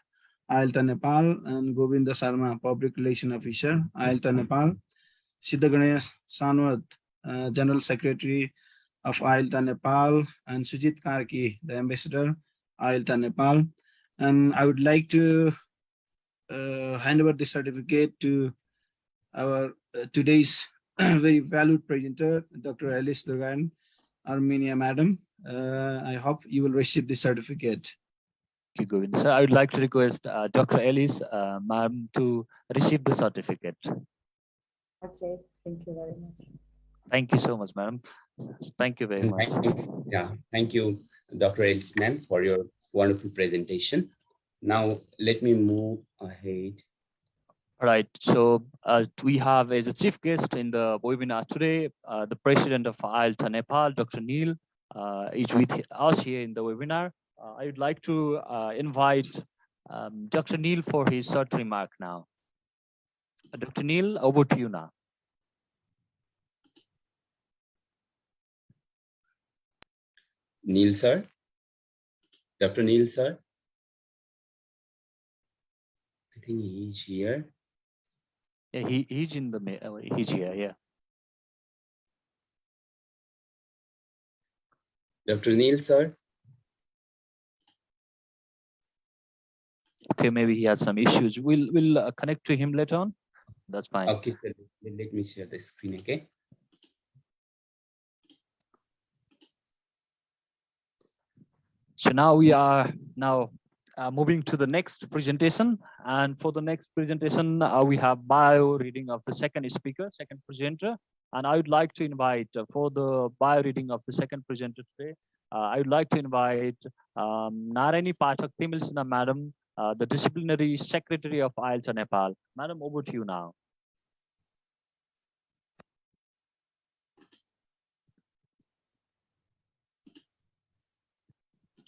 IELTA Nepal, and Govinda Sharma, Public Relation Officer, IELTA Nepal, Siddha Ganesh Sanwat, General Secretary of IELTA Nepal, and Sujit Karki, the Ambassador, IELTA Nepal. And I would like to hand over the certificate to our today's very valued presenter, Dr. Ellis Durgayana, Armenia madam. I hope you will receive the certificate. Thank you, Govind. Sir, I would like to request Dr. Ellis ma'am to receive the certificate. Okay, thank you very much. Thank you so much, madam. Thank you very much. Thank you, Dr. Ellis ma'am, for your wonderful presentation. Now let me move ahead. All right, so we have as a chief guest in the webinar today, the president of IELTA Nepal, Dr. Neil, is with us here in the webinar. I would like to invite Dr. Neil for his short remark now. Dr. Neil, over to you now. Neil sir, Dr. Neil sir. I think he's here. Yeah, he's in the he's here. Yeah. Dr. Neil sir. Okay, maybe he has some issues. We'll connect to him later on. That's fine. Okay, so let me share the screen. Okay. So now we are moving to the next presentation, and for the next presentation we have bio reading of the second speaker, second presenter, and I would like to invite for the bio reading of the second presenter today, I would like to invite Narayani Pathak Timilsina madam, the disciplinary secretary of IELTA Nepal. Madam, over to you now.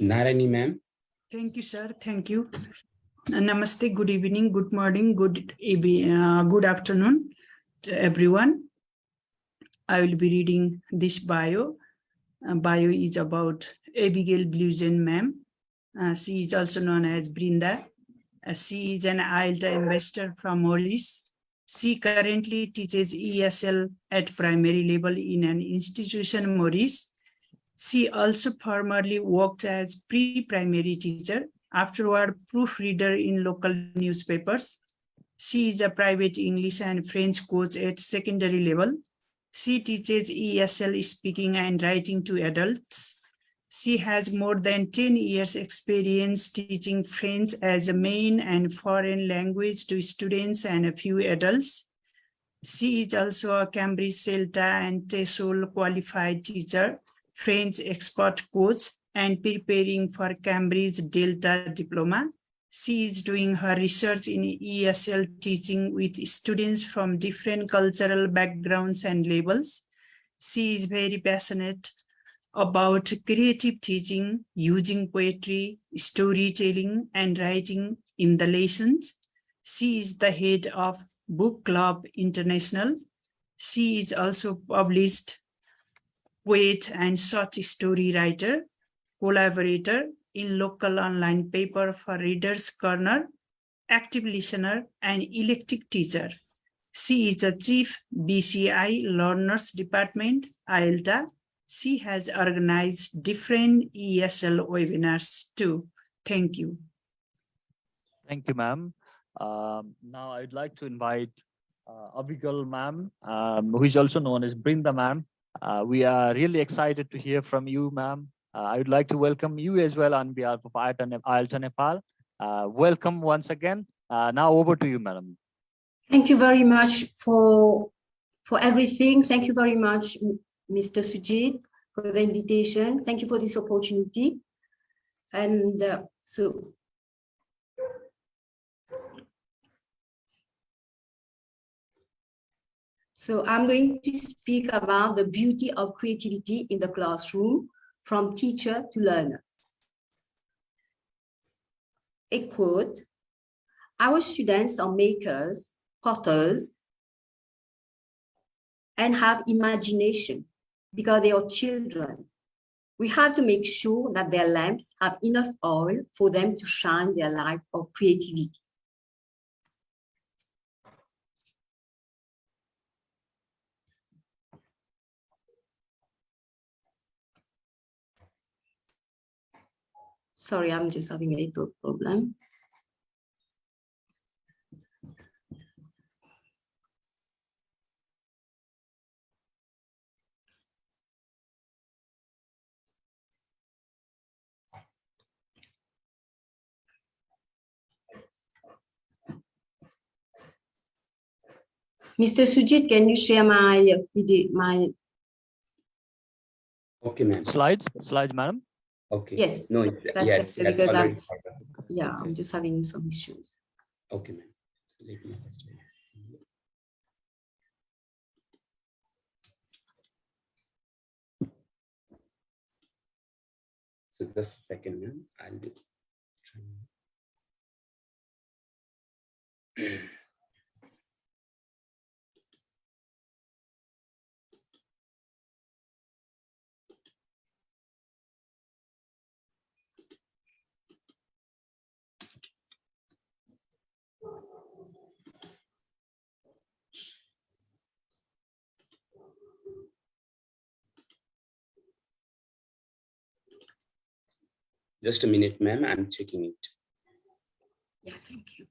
Narayani ma'am. Thank you, sir. Thank you. Namaste, good evening, good morning, good afternoon to everyone. I will be reading this bio. Bio is about Abigail Bluegen ma'am. She is also known as Brinda. She is an IELTA ambassador from Mauritius. She currently teaches ESL at primary level in an institution in Mauritius. She also formerly worked as pre-primary teacher, afterward proofreader in local newspapers. She is a private English and French coach at secondary level. She teaches ESL speaking and writing to adults. She has more than 10 years experience teaching French as a main and foreign language to students and a few adults. She is also a Cambridge CELTA and TESOL qualified teacher, French expert coach, and preparing for Cambridge Delta diploma. She is doing her research in ESL teaching with students from different cultural backgrounds and levels. She is very passionate about creative teaching, using poetry, storytelling, and writing in the lessons. She is the head of Book Club International. She is also published poet and short story writer, collaborator in local online paper for Readers Corner, active listener, and electric teacher. She is a chief BCI Learners Department, IELTA. She has organized different ESL webinars too. Thank you. Thank you, ma'am. Now I'd like to invite Abigail ma'am, who is also known as Brinda ma'am. We are really excited to hear from you, ma'am. I would like to welcome you as well on behalf of IELTA Nepal. Welcome once again. Now over to you, madam. Thank you very much for everything. Thank you very much, Mr. Sujit, for the invitation. Thank you for this opportunity. And so I'm going to speak about the beauty of creativity in the classroom, from teacher to learner. A quote: our students are makers, potters, and have imagination because they are children. We have to make sure that their lamps have enough oil for them to shine their light of creativity. Sorry, I'm just having a little problem. Mr. Sujit, can you share my video, Okay, ma'am. Slides, madam. Okay. Yes. No, That's yes, better because already yeah, okay. I'm just having some issues. Okay, ma'am. Let me first. So just a second, ma'am. I'll do. Just a minute, ma'am. I'm checking it. Yeah, thank you.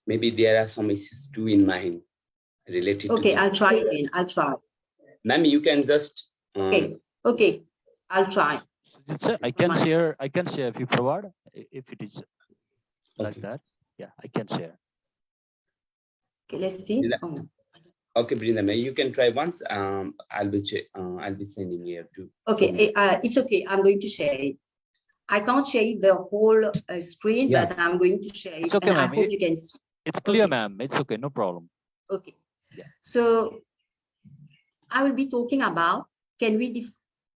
Maybe there are some issues too in mine related to Okay, this. I'll try again. I'll try. Ma'am, you can just Okay, I'll try. Sir, I can share if you provide, if it is like that. Yeah, I can share. Okay, let's see. Okay, Brinda, ma'am, you can try once. I'll be sending here too. Okay, it's okay. I'm going to share it. I can't share the whole screen, Yeah. but I'm going to share it. It's okay, and I ma'am. hope you can see. It's clear, Okay. ma'am. It's okay, no problem. Okay. Yeah. So I will be talking about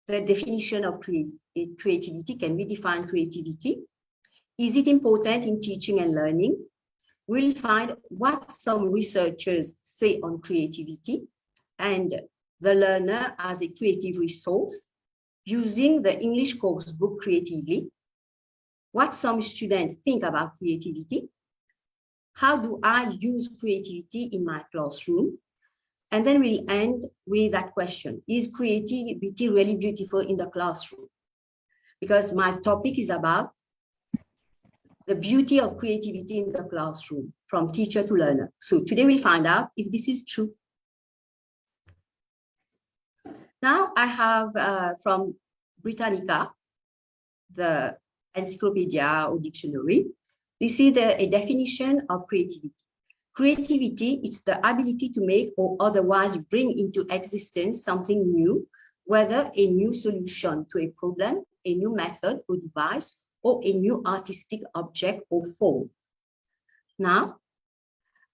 the definition of creativity? Can we define creativity? Is it important in teaching and learning? We'll find what some researchers say on creativity and the learner as a creative resource, using the English course book creatively, what some students think about creativity, how do I use creativity in my classroom? And then we'll end with that question, is creativity really beautiful in the classroom? Because my topic is about the beauty of creativity in the classroom, from teacher to learner. So today we'll find out if this is true. Now I have from Britannica, the encyclopedia or dictionary. This is a definition of creativity. Creativity is the ability to make or otherwise bring into existence something new, whether a new solution to a problem, a new method or device, or a new artistic object or form. Now,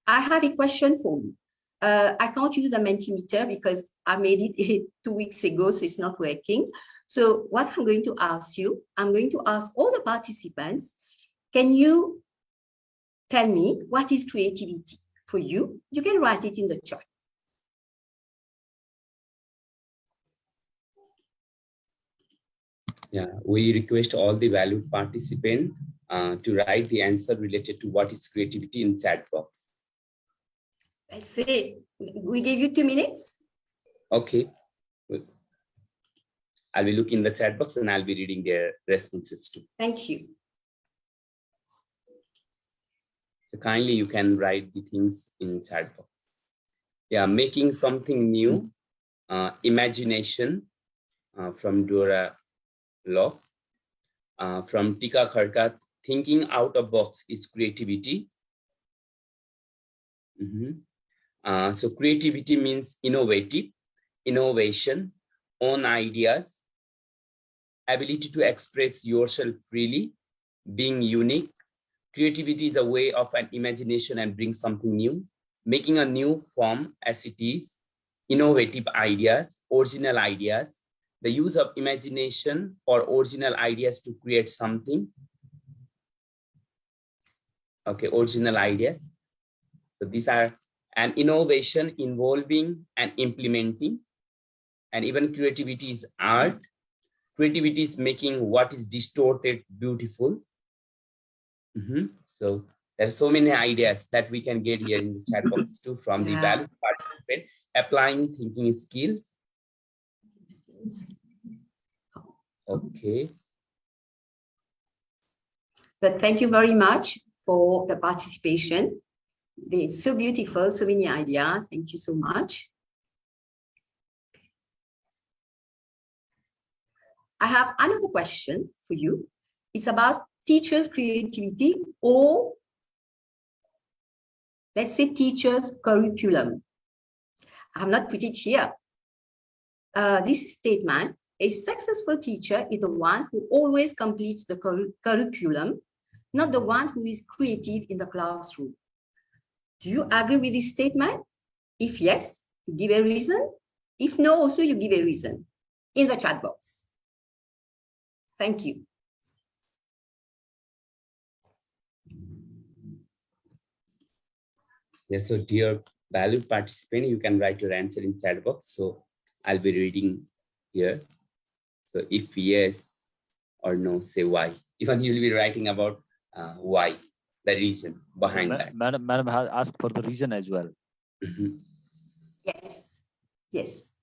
I have a question for you. I can't use the Mentimeter because I made it 2 weeks ago, so it's not working. So what I'm going to ask you, I'm going to ask all the participants, can you tell me what is creativity for you? You can write it in the chat. Yeah, we request all the valued participants to write the answer related to what is creativity in chat box. That's it. We gave you 2 minutes. Okay. I'll be looking in the chat box and I'll be reading their responses too. Thank you. So kindly you can write the things in chat box. Yeah, making something new, imagination from Dora Locke, from Tika Kharkat, thinking out of box is creativity. So creativity means innovative, innovation, own ideas, ability to express yourself freely, being unique. Creativity is a way of an imagination and bring something new, making a new form as it is, innovative ideas, original ideas, the use of imagination or original ideas to create something. Okay, original ideas. So these are an innovation involving and implementing, and even creativity is art. Creativity is making what is distorted beautiful. So there's so many ideas that we can get here in the chat box too from the valued participant. Applying thinking skills. Okay. But thank you very much for the participation. It's so beautiful, so many ideas. Thank you so much. I have another question for you. It's about teachers' creativity, or let's say teachers' curriculum. I have not put it here. This statement, a successful teacher is the one who always completes the curriculum, not the one who is creative in the classroom. Do you agree with this statement? If yes, you give a reason. If no, also you give a reason in the chat box. Thank you. Yeah, so dear valued participant, you can write your answer in chat box. So I'll be reading here. So if yes or no, say why. Even you'll be writing about why, the reason behind that. Madam has asked for the reason as well. Yes, yes.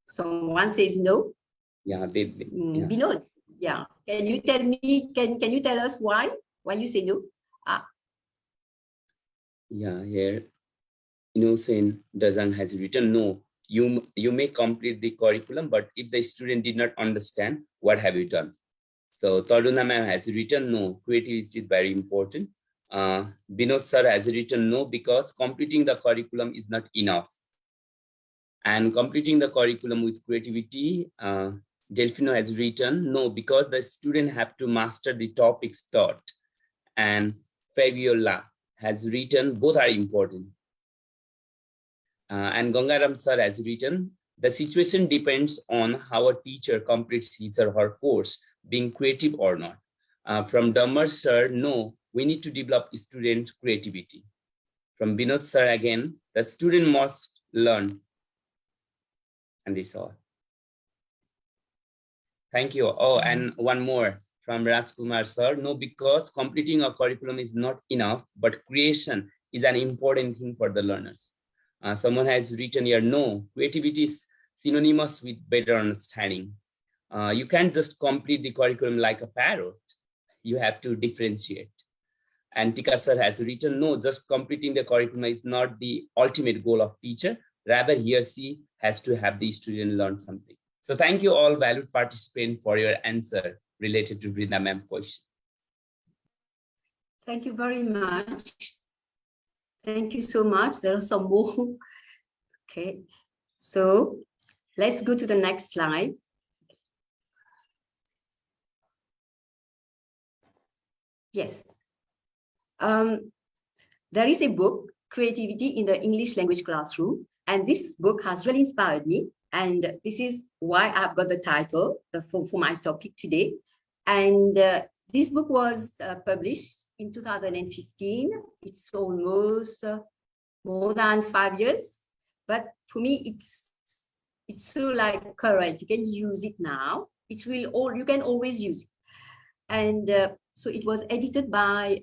Someone says no. Yeah, yeah. Binod, yeah. Can you tell me? Can you tell us why? Why you say no? Yeah, here Innocent Dazan has written no. You may complete the curriculum, but if the student did not understand, what have you done? So Taruna ma'am has written no. Creativity is very important. Binod sir has written no because completing the curriculum is not enough. And completing the curriculum with creativity, Delfino has written no because the student have to master the topics taught. And Fabiola has written both are important. And Gangaram sir has written The situation depends on how a teacher completes his or her course, being creative or not. From Damar sir, no, we need to develop student creativity. From Binod sir again, the student must learn. And this all. Thank you. Oh, and one more from Rajkumar sir. No, because completing a curriculum is not enough, but creation is an important thing for the learners. Someone has written here, no, creativity is synonymous with better understanding. You can't just complete the curriculum like a parrot. You have to differentiate. And Tika sir has written, no, just completing the curriculum is not the ultimate goal of teacher. Rather, he or she has to have the student learn something. So thank you all valued participants for your answer related to Brinda ma'am question. Thank you very much. Thank you so much. There are some more. Okay, so let's go to the next slide. Yes. There is a book, Creativity in the English Language Classroom, and this book has really inspired me. And this is why I've got the title for my topic today. And this book was published in 2015. It's almost more than 5 years. But for me, it's so like current. You can use it now. You can always use it. And so it was edited by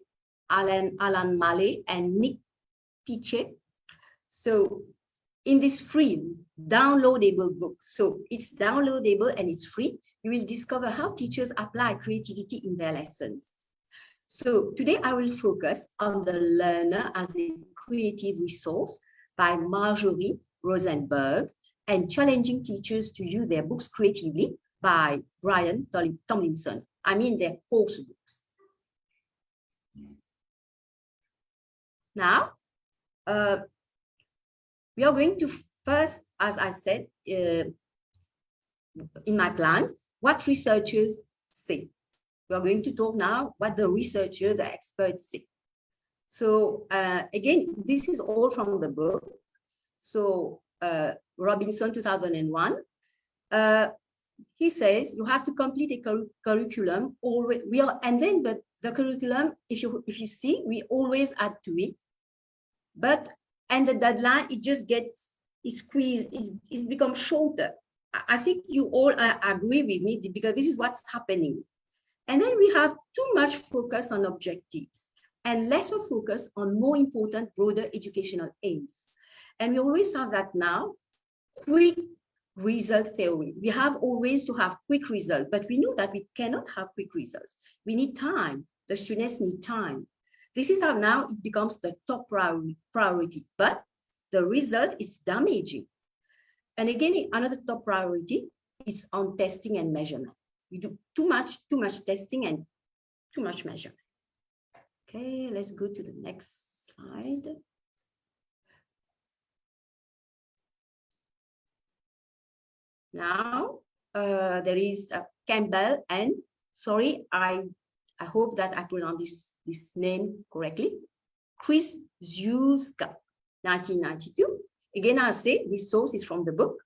Alan Malley and Nick Piche. So in this free downloadable book, so it's downloadable and it's free, you will discover how teachers apply creativity in their lessons. So today I will focus on the learner as a creative resource by Marjorie Rosenberg and challenging teachers to use their books creatively by Brian Tomlinson. I mean their course books. Now, we are going to first, as I said in my plan, what researchers say. We are going to talk now what the researchers, the experts say. So again, this is all from the book. So Robinson, 2001. He says you have to complete a curriculum. But the curriculum, if you see, we always add to it. And the deadline, it just gets squeezed, it's become shorter. I think you all agree with me because this is what's happening. And then we have too much focus on objectives and lesser focus on more important, broader educational aims. And we always have that now, quick result theory. We have always to have quick results, but we know that we cannot have quick results. We need time. The students need time. This is how now it becomes the top priority, but the result is damaging. And again, another top priority is on testing and measurement. We do too much testing and too much measurement. Okay, let's go to the next slide. Now, there is Campbell and, sorry, I hope that I pronounce this name correctly. Chris Ziuska, 1992. Again, I say this source is from the book.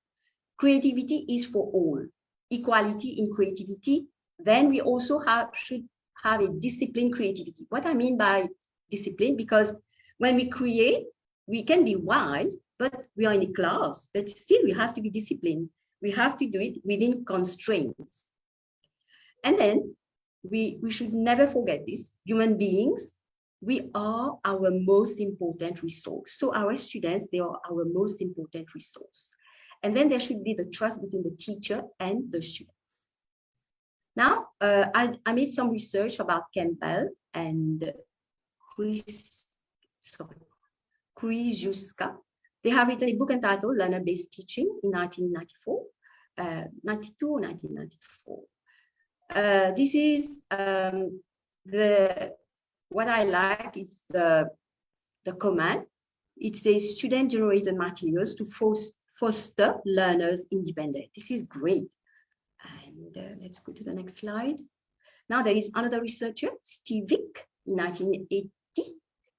Creativity is for all. Equality in creativity. Then we also should have a disciplined creativity. What I mean by discipline, because when we create, we can be wild, but we are in a class, but still we have to be disciplined. We have to do it within constraints. And then we should never forget this. Human beings, we are our most important resource. So our students, they are our most important resource. And then there should be the trust between the teacher and the students. Now, I made some research about Campbell and Chris Ziuska. They have written a book entitled Learner-Based Teaching in 1994, 92 or 1994. This is what I like, it's the command. It says student-generated materials to foster learners' independence. This is great. And let's go to the next slide. Now there is another researcher, Steve Vick, in 1980.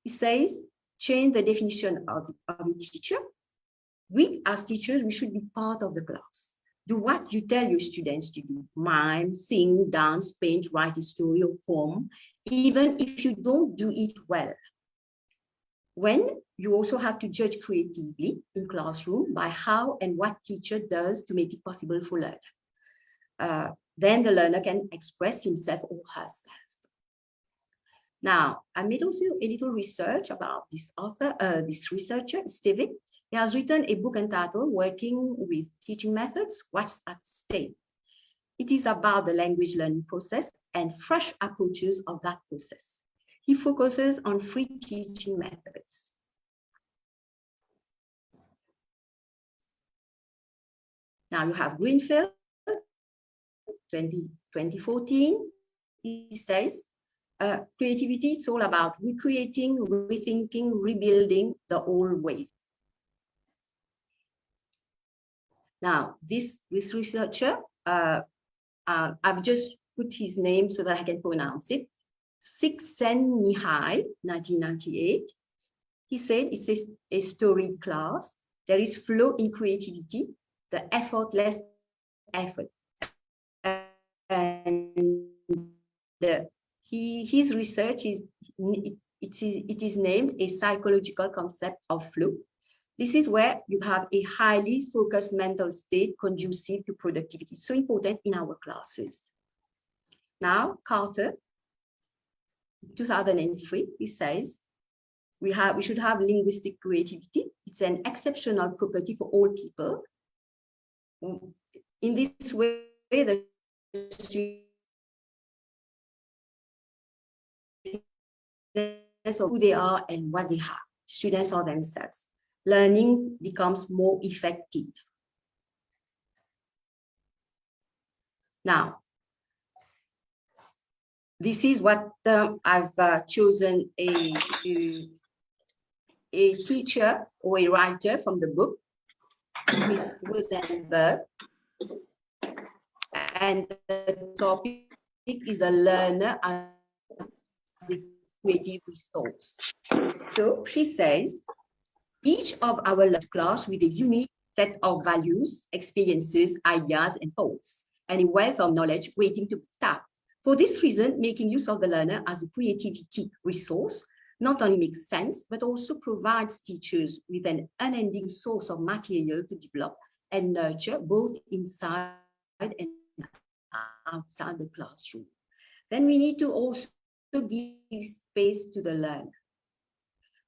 He says, change the definition of a teacher. We as teachers, we should be part of the class. Do what you tell your students to do. Mime, sing, dance, paint, write a story or poem, even if you don't do it well. When you also have to judge creatively in classroom by how and what teacher does to make it possible for learner. Then the learner can express himself or herself. Now, I made also a little research about this author, this researcher, Stevik. He has written a book entitled Working with Teaching Methods, What's at Stake? It is about the language learning process and fresh approaches of that process. He focuses on 3 teaching methods. Now you have Greenfield, 2014. He says, creativity is all about recreating, rethinking, rebuilding the old ways. Now, this researcher, I've just put his name so that I can pronounce it. Csikszentmihalyi, 1998. He said it's a storied class. There is flow in creativity, the effortless effort. And his research it is named a psychological concept of flow. This is where you have a highly focused mental state conducive to productivity. It's so important in our classes. Now, Carter, 2003, he says, we should have linguistic creativity. It's an exceptional property for all people. In this way, the students of who they are and what they have. Students are themselves. Learning becomes more effective. Now, this is what I've chosen a teacher or a writer from the book, Miss Rosenberg, and the topic is the learner as a creative resource. So she says, each of our class with a unique set of values, experiences, ideas, and thoughts, and a wealth of knowledge waiting to be tapped. For this reason, making use of the learner as a creativity resource not only makes sense, but also provides teachers with an unending source of material to develop and nurture both inside and outside the classroom. Then we need to also give space to the learner.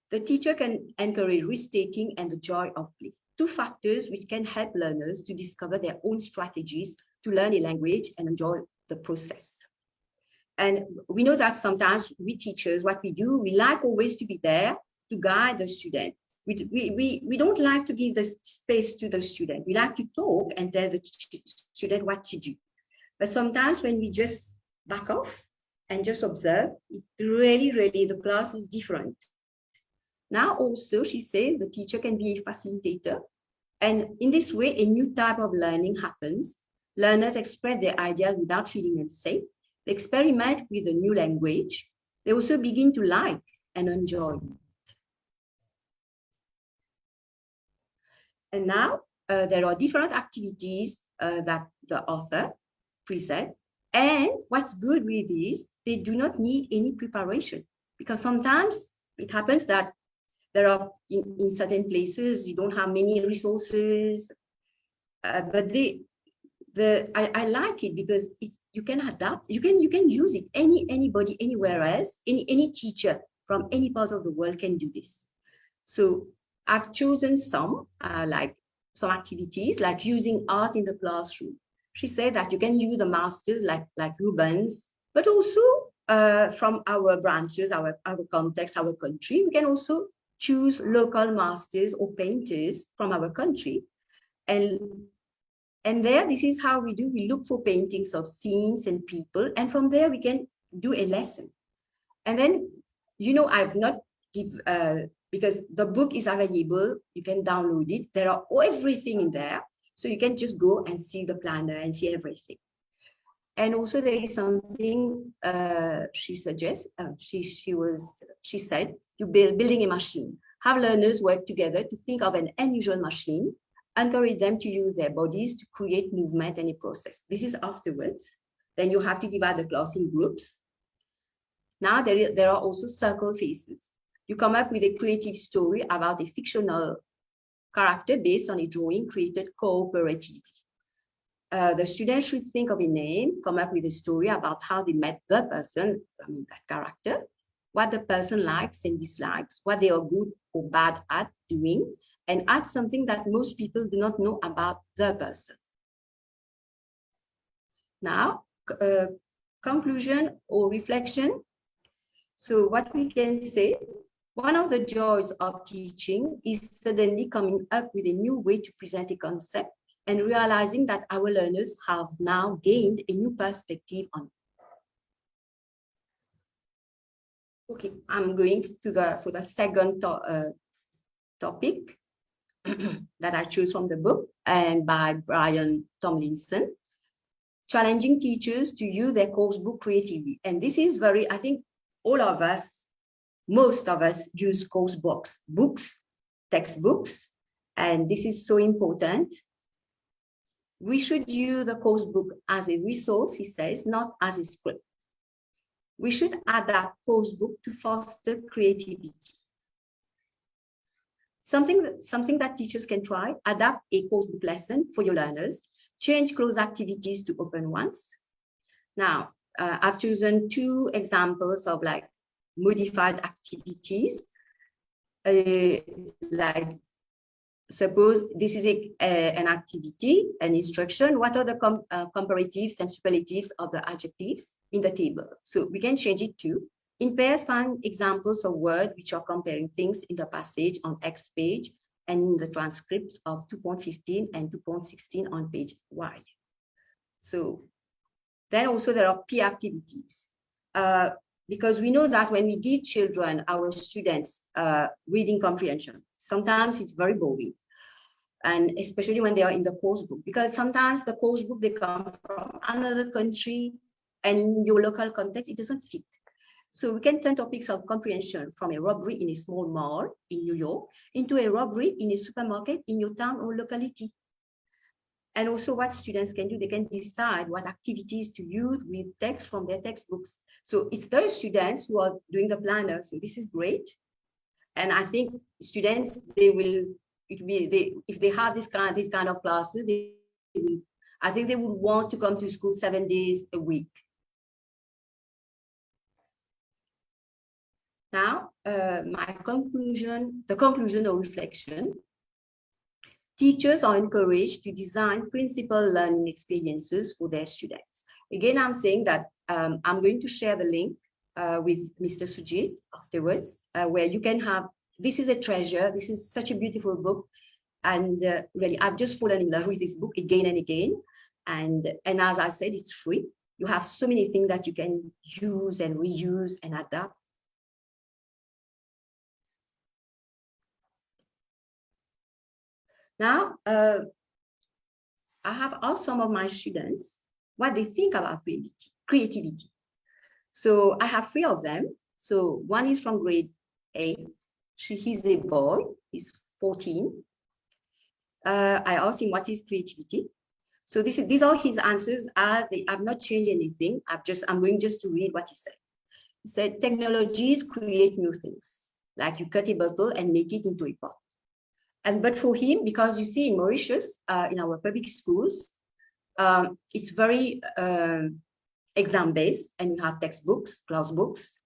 The teacher can encourage risk-taking and the joy of play, 2 factors which can help learners to discover their own strategies to learn a language and enjoy the process. And we know that sometimes we teachers, what we do, we like always to be there to guide the student. We don't like to give the space to the student. We like to talk and tell the student what to do. But sometimes when we just back off and just observe, it really, the class is different. Now also, she said, the teacher can be a facilitator. And in this way, a new type of learning happens. Learners express their ideas without feeling unsafe. They experiment with a new language. They also begin to like and enjoy it. And now there are different activities that the author present. And what's good with this, they do not need any preparation, because sometimes it happens that there are in certain places you don't have many resources, but I like it because you can adapt. You can use it. Anybody anywhere else, any teacher from any part of the world can do this. So I've chosen some like some activities like using art in the classroom. She said that you can use the masters like Rubens, but also from our branches, our context, our country. We can also choose local masters or painters from our country, and there, this is how we do. We look for paintings of scenes and people, and from there we can do a lesson. And then, you know, I've not because the book is available. You can download it. There are everything in there, so you can just go and see the planner and see everything. And also there is something she suggests. She said, you building a machine. Have learners work together to think of an unusual machine, encourage them to use their bodies to create movement and a process. This is afterwards. Then you have to divide the class in groups. Now there are also circle phases. You come up with a creative story about a fictional character based on a drawing created cooperatively. The students should think of a name, come up with a story about how they met the person, that character, what the person likes and dislikes, what they are good or bad at doing, and add something that most people do not know about the person. Now, conclusion or reflection. So what we can say, one of the joys of teaching is suddenly coming up with a new way to present a concept and realizing that our learners have now gained a new perspective on it. Okay, I'm going to for the second topic that I chose from the book and by Brian Tomlinson, challenging teachers to use their course book creatively. And this is very, I think all of us, most of us use course books, textbooks, and this is so important. We should use the course book as a resource, he says, not as a script. We should adapt course book to foster creativity. Something that teachers can try, adapt a course book lesson for your learners, change closed activities to open ones. Now, I've chosen two examples of like modified activities. Like, suppose this is an activity, an instruction. What are the comparatives and superlatives of the adjectives in the table? So we can change it to, in pairs, find examples of words which are comparing things in the passage on X page and in the transcripts of 2.15 and 2.16 on page Y. So then also there are peer activities. Because we know that when we give children, our students, reading comprehension, sometimes it's very boring. And especially when they are in the course book, because sometimes the course book, they come from another country and in your local context, it doesn't fit. So we can turn topics of comprehension from a robbery in a small mall in New York into a robbery in a supermarket in your town or locality. And also what students can do, they can decide what activities to use with text from their textbooks. So it's those students who are doing the planner. So this is great. And I think students, if they have this kind of classes, I think they would want to come to school 7 days a week. Now, the conclusion or reflection. Teachers are encouraged to design principal learning experiences for their students. Again, I'm saying that I'm going to share the link with Mr. Sujit afterwards, where you can have, this is a treasure. This is such a beautiful book. And really, I've just fallen in love with this book again and again. And as I said, it's free. You have so many things that you can use and reuse and adapt. Now, I have asked some of my students what they think about creativity. So I have 3 of them. So one is from grade 8. He's a boy, he's 14. I asked him what is creativity. So these are his answers. I've not changed anything. I'm going just to read what he said. He said, technologies create new things, like you cut a bottle and make it into a pot. But for him, because you see in Mauritius, in our public schools, it's very exam-based, and you have textbooks, class books,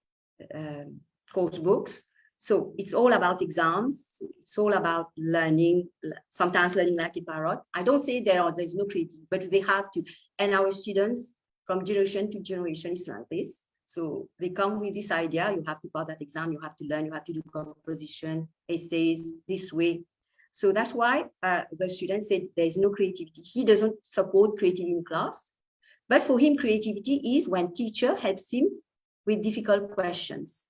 course books. So it's all about exams. It's all about learning, sometimes learning like a parrot. I don't say there's no creativity, but they have to. And our students from generation to generation is like this. So they come with this idea, you have to pass that exam, you have to learn, you have to do composition, essays, this way. So that's why the student said there's no creativity. He doesn't support creativity in class, but for him, creativity is when teacher helps him with difficult questions,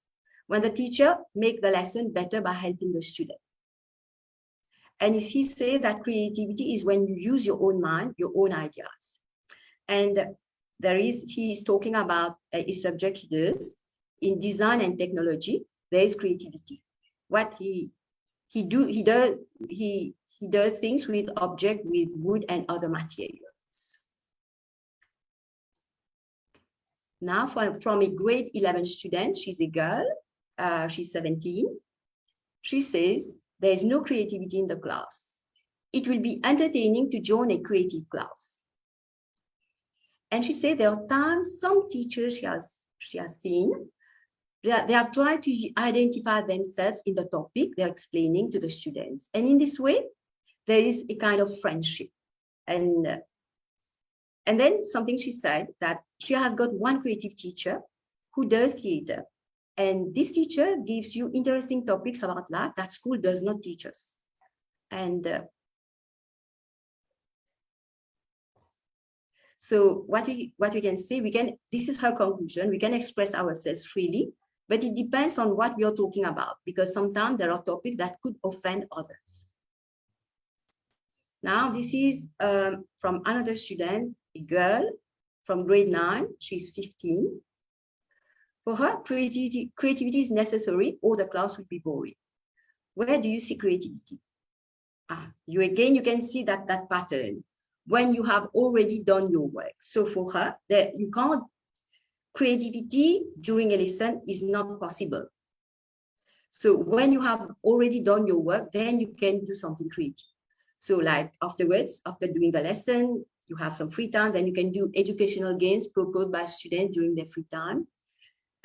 when the teacher makes the lesson better by helping the student. And he said that creativity is when you use your own mind, your own ideas. And he is talking about a subject he does in design and technology. There is creativity. What he he does things with object, with wood and other materials. Now from a grade 11 student, she's a girl, she's 17. She says, there is no creativity in the class. It will be entertaining to join a creative class. And she said there are times some teachers she has seen, they have tried to identify themselves in the topic they're explaining to the students. And in this way, there is a kind of friendship. And then something she said, that she has got one creative teacher who does theater. And this teacher gives you interesting topics about life that school does not teach us. And so what we can say, this is her conclusion, we can express ourselves freely, but it depends on what we are talking about, because sometimes there are topics that could offend others. Now, this is from another student, a girl from grade 9, she's 15. For her, creativity is necessary or the class would be boring. Where do you see creativity? You can see that pattern when you have already done your work. So for her, creativity during a lesson is not possible. So when you have already done your work, then you can do something creative. So like afterwards, after doing the lesson, you have some free time, then you can do educational games proposed by students during their free time.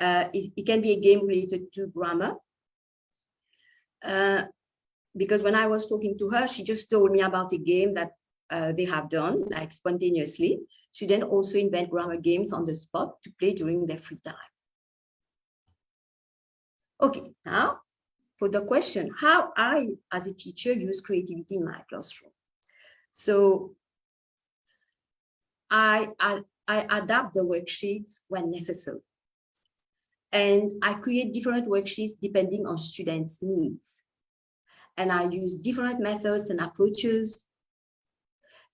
It can be a game related to grammar. Because when I was talking to her, she just told me about a game that they have done, like spontaneously. She then also invent grammar games on the spot to play during their free time. Okay, now for the question, how I, as a teacher, use creativity in my classroom. So I adapt the worksheets when necessary. And I create different worksheets depending on students' needs. And I use different methods and approaches.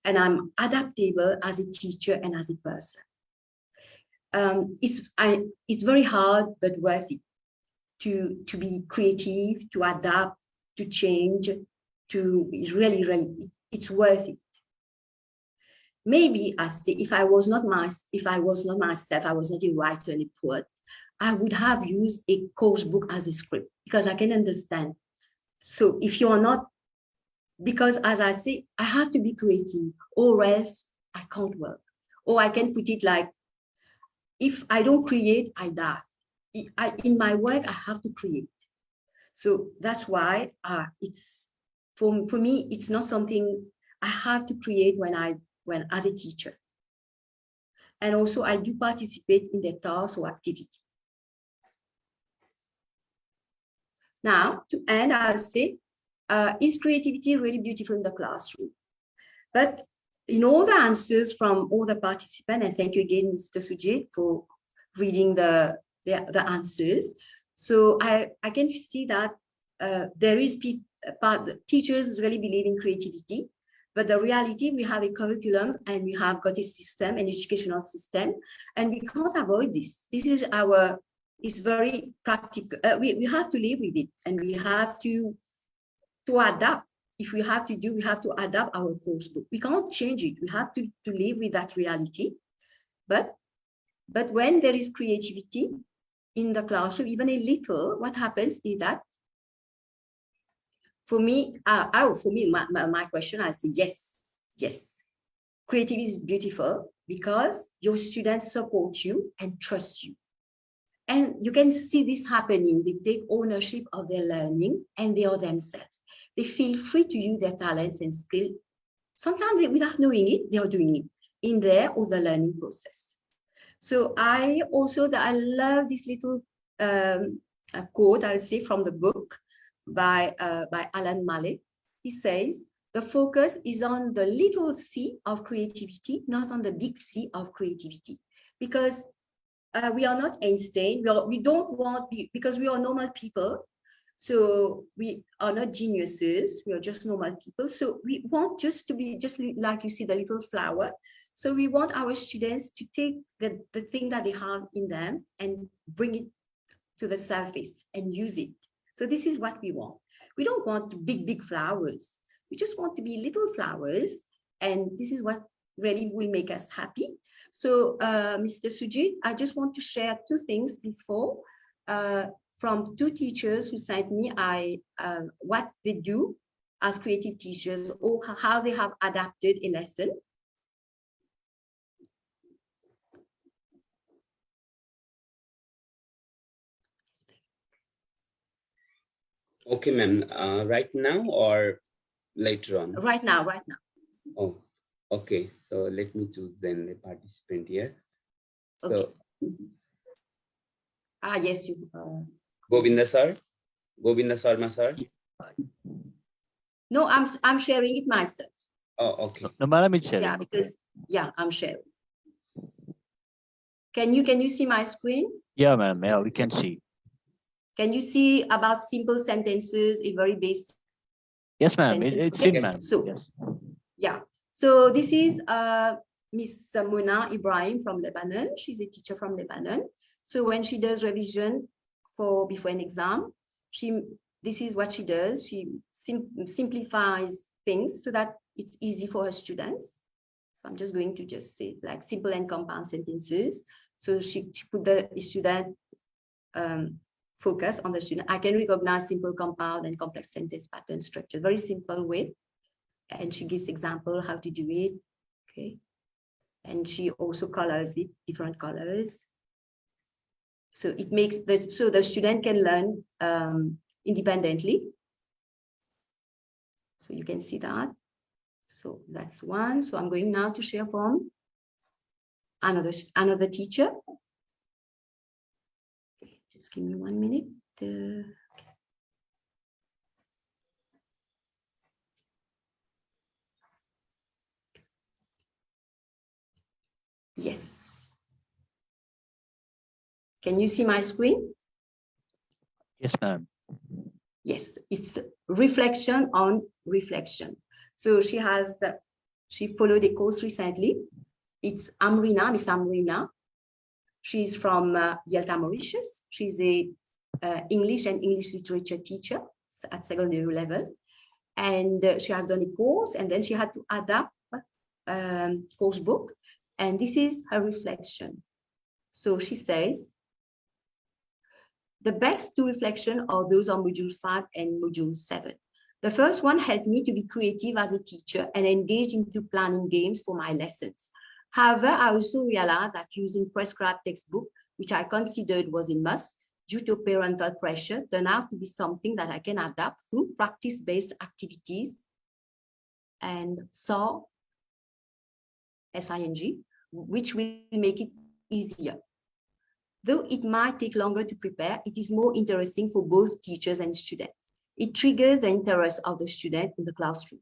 And I'm adaptable as a teacher and as a person. It's very hard, but worth it to be creative, to adapt, to change, to really, it's worth it. Maybe I say, if I was not myself, I was not a writer and a poet, I would have used a course book as a script because I can understand. So if you are not, because as I say, I have to be creative or else I can't work. Or I can put it like, if I don't create, I die. In my work, I have to create. So that's why it's, for me, it's not something I have to create when as a teacher. And also I do participate in the task or activity. Now, to end, I'll say, is creativity really beautiful in the classroom? But in all the answers from all the participants, and thank you again, Mr. Sujit, for reading the answers. So I can see that there is teachers really believe in creativity, but the reality, we have a curriculum and we have got a system, an educational system, and we can't avoid this. This is it's very practical. We have to live with it, and we have to adapt. If we have to adapt our course book. We can't change it. We have to live with that reality. But when there is creativity in the classroom, even a little, what happens is that, for me, my question, I say yes. Creativity is beautiful because your students support you and trust you. And you can see this happening. They take ownership of their learning and they are themselves. They feel free to use their talents and skills. Sometimes without knowing it, they are doing it in their or the learning process. So I love this little quote, I'll say, from the book by Alan Mallett. He says, the focus is on the little C of creativity, not on the big C of creativity. Because we are not Einstein. We don't want, because we are normal people. So we are not geniuses. We are just normal people. So we want just to be just like you see the little flower. So we want our students to take the thing that they have in them and bring it to the surface and use it. So this is what we want. We don't want big flowers. We just want to be little flowers. And this is what really will make us happy. So Mr. Sujit, I just want to share two things before from two teachers who sent me what they do as creative teachers or how they have adapted a lesson. Okay, ma'am. Right now or later on? Right now. Oh, okay. So let me choose then the participant here. Okay. So, yes, you. Govinda sir, Govinda Sharma sir. No, I'm sharing it myself. Oh, okay. No, madam, it's sharing. Yeah, because I'm sharing. Can you see my screen? Yeah, ma'am. Yeah, we can see. Can you see about simple sentences, a very basic? Yes, ma'am. Sentence, It's okay? in, ma'am. So, yes. Yeah. So this is Miss Mona Ibrahim from Lebanon. She's a teacher from Lebanon. So when she does revision before an exam, this is what she does. She simplifies things so that it's easy for her students. So I'm just going to just say like simple and compound sentences. So she put the student focus on the student. I can recognize simple, compound, and complex sentence pattern structure. Very simple way. And she gives example how to do it. Okay. And she also colors it, different colors. So it makes so the student can learn independently. So you can see that. So that's one. So I'm going now to share from another teacher. Okay, just give me 1 minute. Okay. Yes. Can you see my screen? Yes, ma'am. Yes, it's reflection on reflection. So she followed a course recently. It's Miss Amrina. She's from IELTA Mauritius. She's a English and English literature teacher at secondary level. And she has done a course and then she had to adapt course book. And this is her reflection. So she says, the best two reflections are those on module 5 and module 7. The first one helped me to be creative as a teacher and engage into planning games for my lessons. However, I also realized that using prescribed textbook, which I considered was a must due to parental pressure, turned out to be something that I can adapt through practice-based activities and SING, which will make it easier. Though it might take longer to prepare, it is more interesting for both teachers and students. It triggers the interest of the student in the classroom.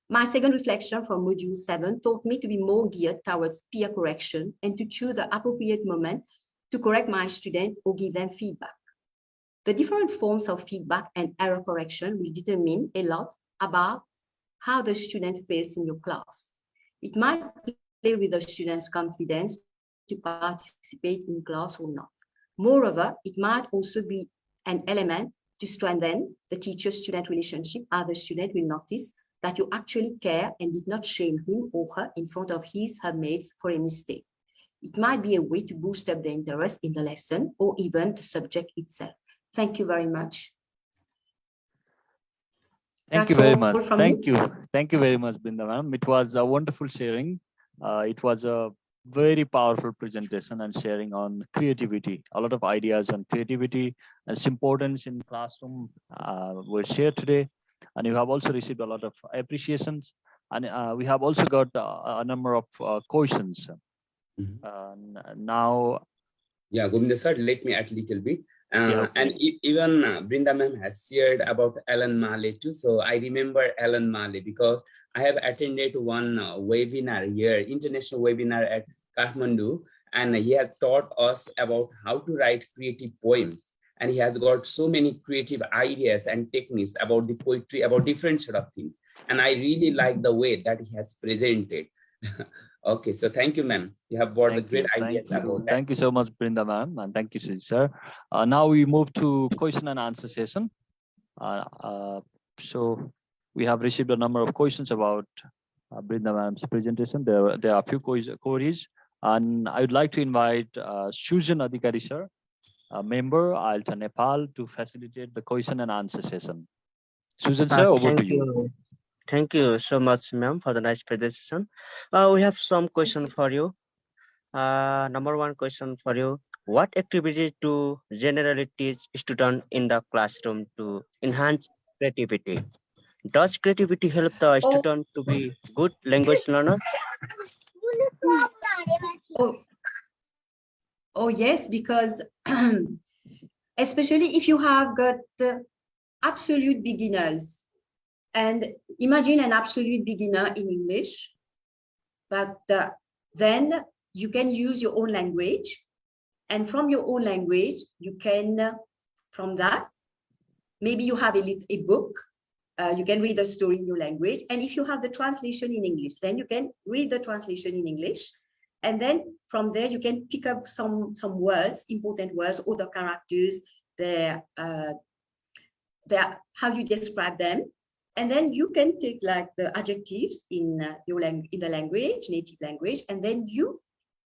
My second reflection from module 7 taught me to be more geared towards peer correction and to choose the appropriate moment to correct my student or give them feedback. The different forms of feedback and error correction will determine a lot about how the student fares in your class. It might play with the student's confidence to participate in class or not. Moreover, it might also be an element to strengthen the teacher-student relationship, as the student will notice that you actually care and did not shame him or her in front of her mates for a mistake. It might be a way to boost up the interest in the lesson or even the subject itself. Thank you very much. Thank you very much. Thank you. Thank you very much, Brinda ma'am. It was a wonderful sharing. It was a very powerful presentation and sharing on creativity. A lot of ideas on creativity and its importance in classroom were shared today. And you have also received a lot of appreciations. And we have also got a number of questions. Now. Yeah, Govinda sir, let me add a little bit. Yeah. And even Brinda ma'am has shared about Alan Male too. So I remember Alan Male because I have attended one webinar here, international webinar at Kathmandu, and he has taught us about how to write creative poems. And he has got so many creative ideas and techniques about the poetry, about different sort of things. And I really like the way that he has presented. Okay, so thank you, ma'am. You have brought the great ideas about that. Thank you so much, Brinda ma'am, and thank you, sir. Now we move to question and answer session. So we have received a number of questions about Brinda ma'am's presentation. There are a few queries, and I would like to invite Susan Adhikari sir, a member IELTA Nepal, to facilitate the question and answer session. Susan sir, over to you. Thank you so much, ma'am, for the nice presentation. We have some question for you. Number one question for you: what activity do generally teach students in the classroom to enhance creativity? Does creativity help the student to be good language learner? Oh yes, because especially if you have got absolute beginners, and imagine an absolute beginner in English, but then you can use your own language, and from your own language, you can, from that, maybe you have a book, you can read the story in your language, and if you have the translation in English, then you can read the translation in English, and then from there you can pick up some words, important words, other characters, how you describe them, and then you can take like the adjectives in the language, native language, and then you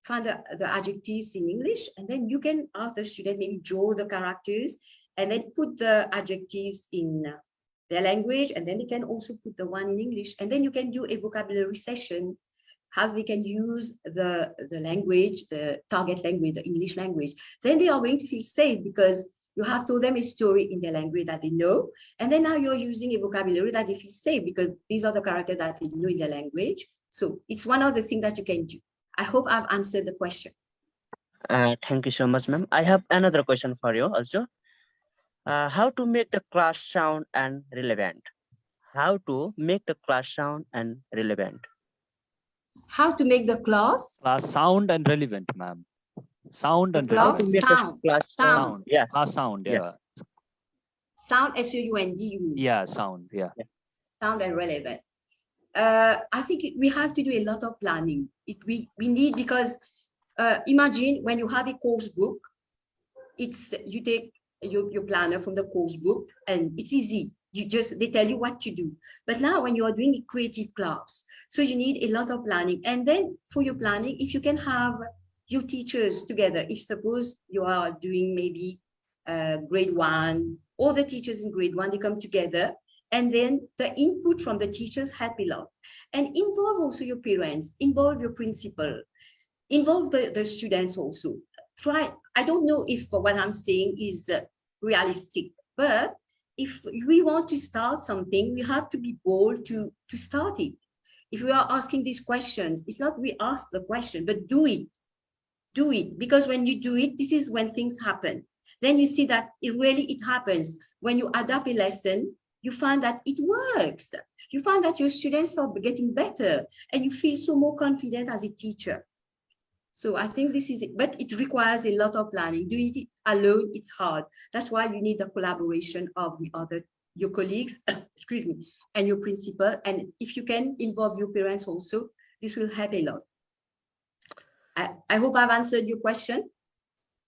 find the adjectives in English, and then you can ask the student maybe draw the characters, and then put the adjectives in their language, and then they can also put the one in English, and then you can do a vocabulary session, how they can use the language, the target language, the English language. Then they are going to feel safe because you have told them a story in their language that they know, and then now you're using a vocabulary that they feel safe because these are the characters that they know in their language. So it's one of the things that you can do. I hope I've answered the question. Thank you so much, ma'am. I have another question for you also. How to make the class sound and relevant? How to make the class sound and relevant? How to make the class sound and relevant, ma'am. Sound and relevant. Sound. Yeah. Sound. Yeah. Sound, S-O-U-N-D. Yeah, sound. Yeah. Sound and relevant. I think we have to do a lot of planning. We need, because imagine when you have a course book, you take your planner from the course book and it's easy. They tell you what to do. But now when you are doing a creative class, so you need a lot of planning. And then for your planning, if you can have your teachers together, if suppose you are doing maybe grade 1, all the teachers in grade 1, they come together, and then the input from the teachers help a lot. And involve also your parents, involve your principal, involve the students also. I don't know if what I'm saying is realistic, but if we want to start something, we have to be bold to start it. If we are asking these questions, it's not we ask the question, but do it. Do it, because when you do it, this is when things happen. Then you see that it happens. When you adapt a lesson, you find that it works. You find that your students are getting better, and you feel so more confident as a teacher. So I think this is it, but it requires a lot of planning. Doing it alone, it's hard. That's why you need the collaboration of your colleagues, excuse me, and your principal. And if you can involve your parents also, this will help a lot. I hope I've answered your question.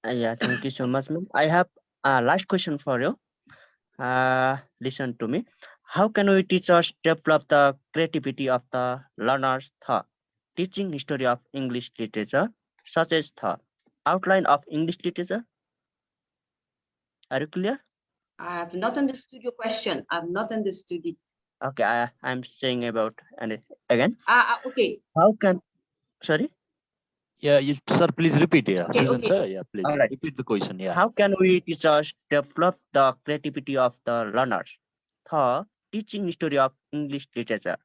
Yeah, thank you so much, ma'am. I have a last question for you. Listen to me. How can we teachers develop the creativity of the learners through teaching history of English literature, such as the outline of English literature? Are you clear? I have not understood your question. I've not understood it. Okay, I'm saying about and again. Okay. How can, sorry? Yeah, sir, please repeat. Yeah, okay, Susan, okay. sir. Yeah, please repeat the question. Yeah. How can we teachers develop the creativity of the learners through teaching history of English literature,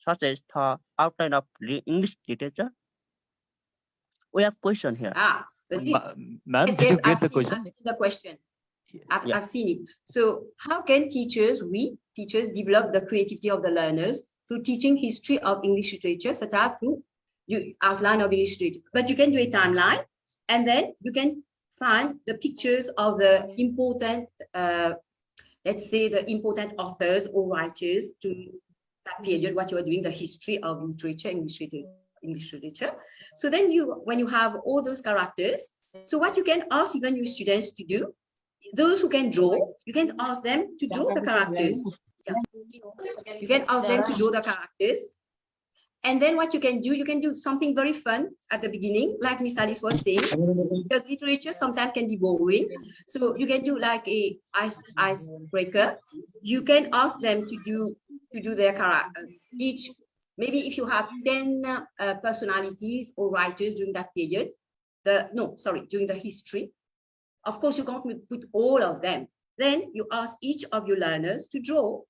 such as the outline of English literature? We have question here. Ma'am, yes, did you get I've the seen, question? I've seen the question. I've seen it. So how can we teachers develop the creativity of the learners through teaching history of English literature, such as through outline of English literature? But you can do a timeline, and then you can find the pictures of the important, let's say the important authors or writers to that period, what you are doing, the history of literature, English literature. So then when you have all those characters, so what you can ask even your students to do, those who can draw, you can ask them to draw the characters. Yeah. You can ask them to draw the characters. And then what you can do something very fun at the beginning, like Miss Alice was saying, because literature sometimes can be boring. So you can do like a icebreaker. You can ask them to do their characters. Maybe if you have 10 personalities or writers during that period, during the history. Of course, you can't put all of them. Then you ask each of your learners to draw,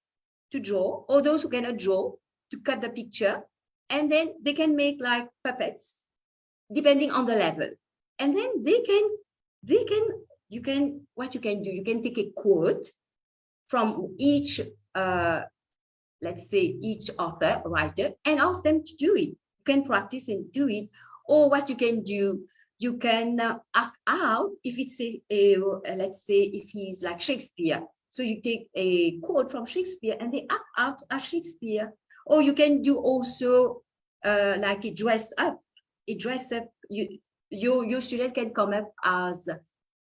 or those who cannot draw, to cut the picture. And then they can make like puppets, depending on the level. And then what you can do, you can take a quote from each, let's say each author, writer, and ask them to do it. You can practice and do it. Or what you can do, you can act out if it's let's say if he's like Shakespeare. So you take a quote from Shakespeare and they act out as Shakespeare. Or you can do also like a dress up. Your students can come up as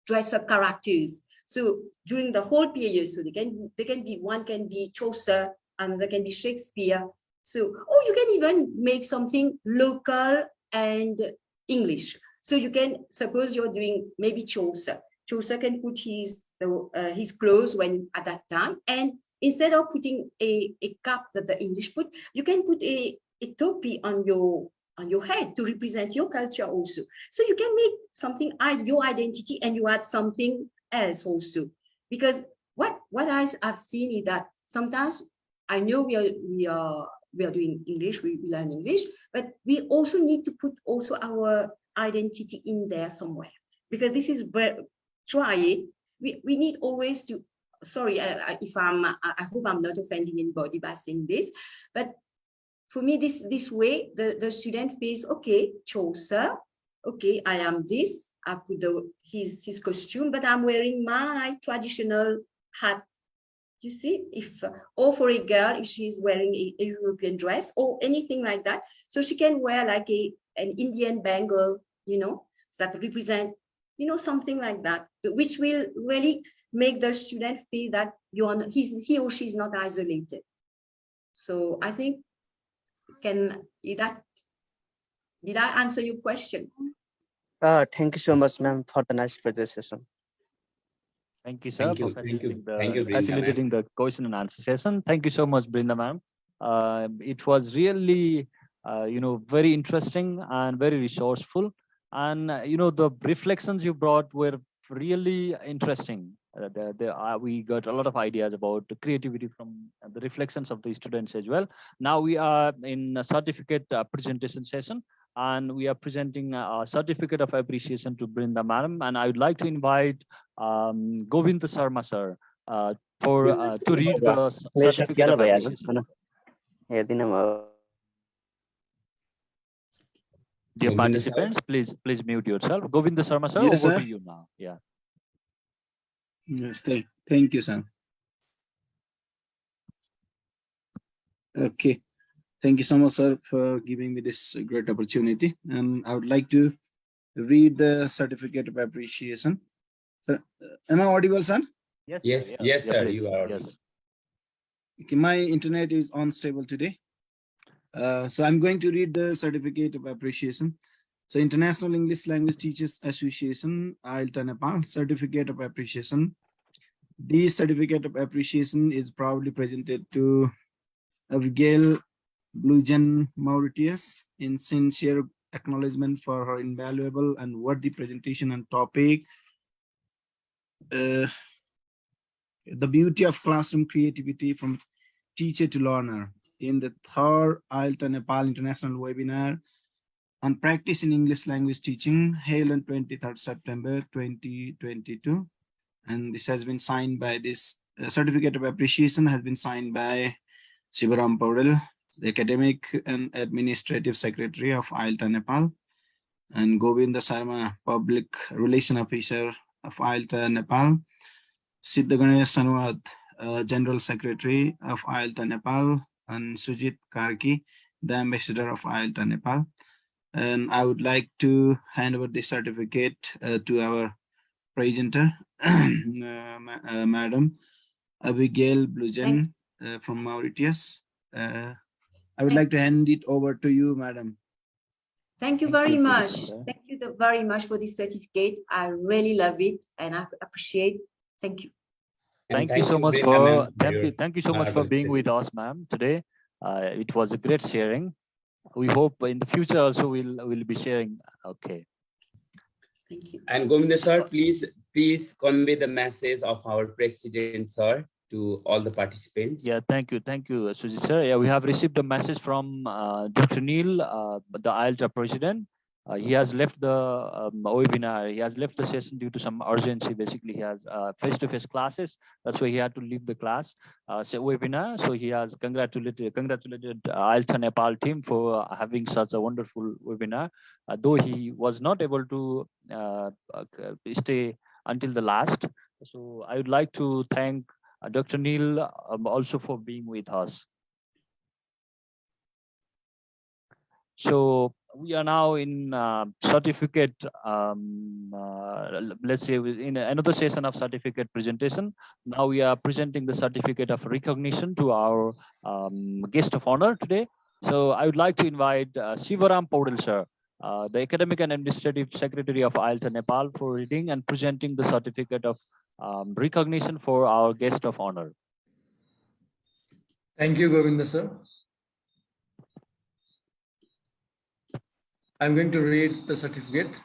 dress up characters. So during the whole period, so they can be, one can be Chaucer, another can be Shakespeare. So, or you can even make something local and English. So you can, suppose you're doing maybe Chaucer. Chaucer can put his clothes when at that time, and instead of putting a cap that the English put, you can put a topi on your head to represent your culture also. So you can make something your identity, and you add something else also. Because what I've seen is that sometimes, I know we are doing English, we learn English, but we also need to put also our identity in there somewhere, because this is where, try it. We need always to, sorry I hope I'm not offending anybody by saying this, but for me, this way the student feels, okay, Chaucer, okay, I am this, I put his costume, but I'm wearing my traditional hat. You see, or for a girl, if she's wearing a European dress or anything like that, so she can wear like an Indian bangle, that represent, something like that, which will really make the student feel that he or she is not isolated. So I think, did I answer your question? Thank you so much, ma'am, for the nice presentation. Thank you, sir, for Thank you, facilitating the question and answer session. Thank you so much, Brinda, ma'am. It was really, very interesting and very resourceful. And, the reflections you brought were really interesting. We got a lot of ideas about the creativity from the reflections of the students as well. Now we are in a certificate presentation session, and we are presenting a certificate of appreciation to Brinda madam. And I would like to invite Govind Sharma sir to read the certificate of appreciation. Dear participants, please mute yourself. Govind Sharma sir, Yes, over sir. to you now. Yeah. Yes, thank you, sir. Okay. Thank you so much, sir, for giving me this great opportunity. And I would like to read the certificate of appreciation. Sir, am I audible, sir? Yes, sir, please. you are. Yes. Okay, my internet is unstable today. So I'm going to read the certificate of appreciation. So International English Language Teachers Association, IELTA Nepal, certificate of appreciation. This certificate of appreciation is proudly presented to Abigail Blujen Mauritius in sincere acknowledgement for her invaluable and worthy presentation and topic, the beauty of classroom creativity from teacher to learner, in the third IELTA Nepal International Webinar on practice in English language teaching, held on 23rd September 2022. And this has been signed by this certificate of appreciation has been signed by Sivaram Paudel, the Academic and Administrative Secretary of IELTA Nepal, and Govinda Sharma, Public Relation Officer of IELTA Nepal, Siddha Ganesh Sanwat, General Secretary of IELTA Nepal, and Sujit Karki, the Ambassador of IELTA Nepal. And I would like to hand over this certificate to our presenter, Madam Abigail Blujen from Mauritius. I would like to hand it over to you, Madam. Thank you very much. Thank you very much for this certificate. I really love it and I appreciate. Thank you. Thank you so much for thank you so much for being with us, ma'am, today. It was a great sharing. We hope in the future also we'll be sharing. Okay. Thank you. And Govinda sir, please convey the message of our president sir to all the participants. Yeah, thank you, Sujit sir. Yeah, we have received a message from Dr. Neil, the IELTA president. He has left the webinar. He has left the session due to some urgency. Basically, he has face-to-face classes. That's why he had to leave the class webinar. So he has congratulated IELTA Nepal team for having such a wonderful webinar. Though he was not able to stay until the last. So I would like to thank Dr. Neil also for being with us. So we are now in certificate, let's say in another session of certificate presentation. Now we are presenting the certificate of recognition to our guest of honor today. So I would like to invite Sivaram Paudel sir, the Academic and Administrative Secretary of IELTA Nepal, for reading and presenting the certificate of recognition for our guest of honor. Thank you, Govinda sir. I'm going to read the certificate.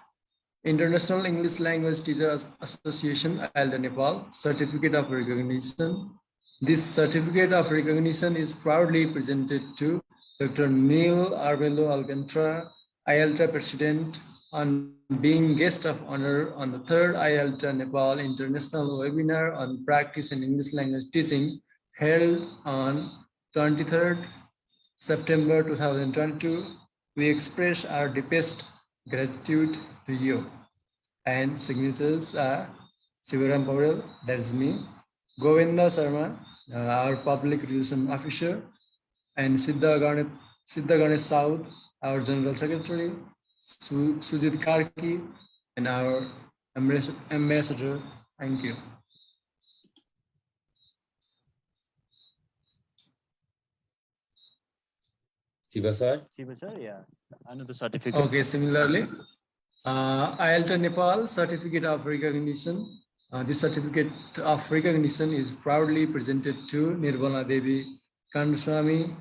International English Language Teachers Association, IELTA Nepal, Certificate of Recognition. This certificate of recognition is proudly presented to Dr. Neil Arbelo Alcantara, IELTA President, on being guest of honor on the third IELTA Nepal International Webinar on Practice in English Language Teaching, held on 23rd September 2022. We express our deepest gratitude to you. And signatures are Sivaram Paudel, that is me, Govinda Sharma, our public relations officer, and Siddha Ganesh South, our general secretary, Sujit Karki, and our ambassador. Thank you. Siva sir, yeah, another certificate. Okay, similarly, IELTA Nepal Certificate of Recognition. This certificate of recognition is proudly presented to Nirmala Devi Kandaswamy,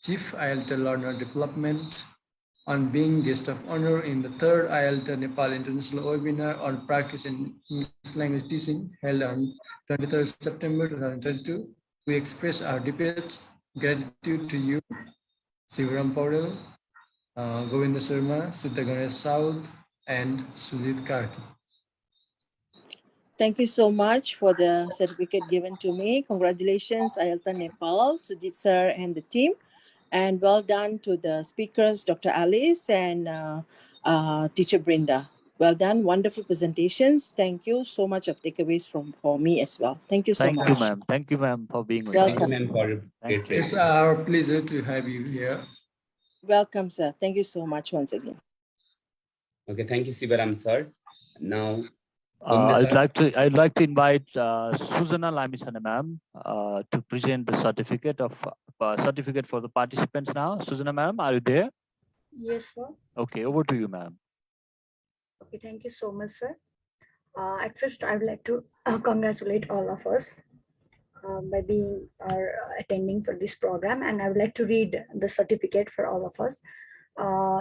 Chief IELTA Learner Development, on being guest of honor in the third IELTA Nepal International Webinar on Practice in English Language Teaching, held on 23rd September 2022. We express our deepest gratitude to you, Sivaram Paudel, Govinda Sharma, Siddha Ganesh South, and Sujit Karki. Thank you so much for the certificate given to me. Congratulations, IELTA Nepal, Sujit sir and the team. And well done to the speakers, Dr. Alice and Teacher Brinda. Well done, wonderful presentations. Thank you so much of takeaways for me as well. Thank you so much. Thank you, ma'am. Thank you, ma'am, for being with Welcome. us. Thank you. It's our pleasure to have you here. Welcome, sir. Thank you so much once again. okay, thank you, Sivaram sir. Now, I'd like to invite Suzana Lamisana ma'am to present the certificate for the participants now. Suzana ma'am, are you there? Yes, sir. Okay, over to you, ma'am. Okay, thank you so much, sir. At first, I would like to congratulate all of us by being attending for this program, and I would like to read the certificate for all of us.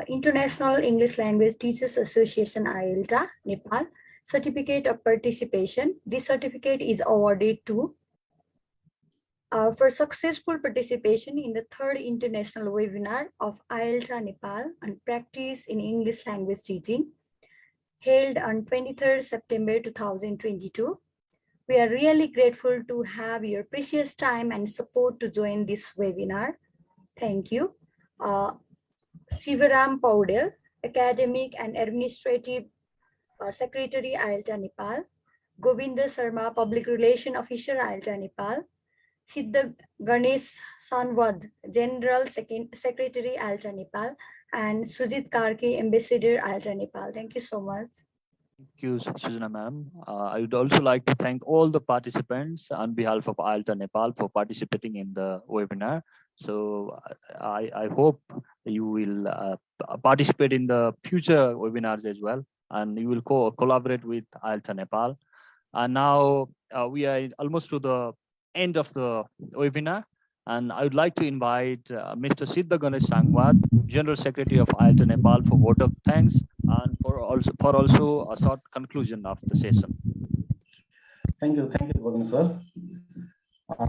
International English Language Teachers Association, IELTA Nepal, Certificate of Participation. This certificate is awarded to for successful participation in the third international webinar of IELTA Nepal on practice in English language teaching, held on 23rd September 2022. We are really grateful to have your precious time and support to join this webinar. Thank you. Sivaram Paudel, Academic and Administrative Secretary, IELTA Nepal. Govinda Sharma, Public Relation Officer, IELTA Nepal. Siddha Ganesh Sanwad, General Secretary, IELTA Nepal. And Sujit Karki, Ambassador, IELTA Nepal. Thank you so much. Thank you, Sujana ma'am. I would also like to thank all the participants on behalf of IELTA Nepal for participating in the webinar. So I hope you will participate in the future webinars as well, and you will collaborate with IELTA Nepal. And now we are almost to the end of the webinar, and I would like to invite Mr. Siddha Ganesh Sangwat, General Secretary of IELTA Nepal, for vote of thanks and for also a short conclusion of the session. Thank you, Govind sir.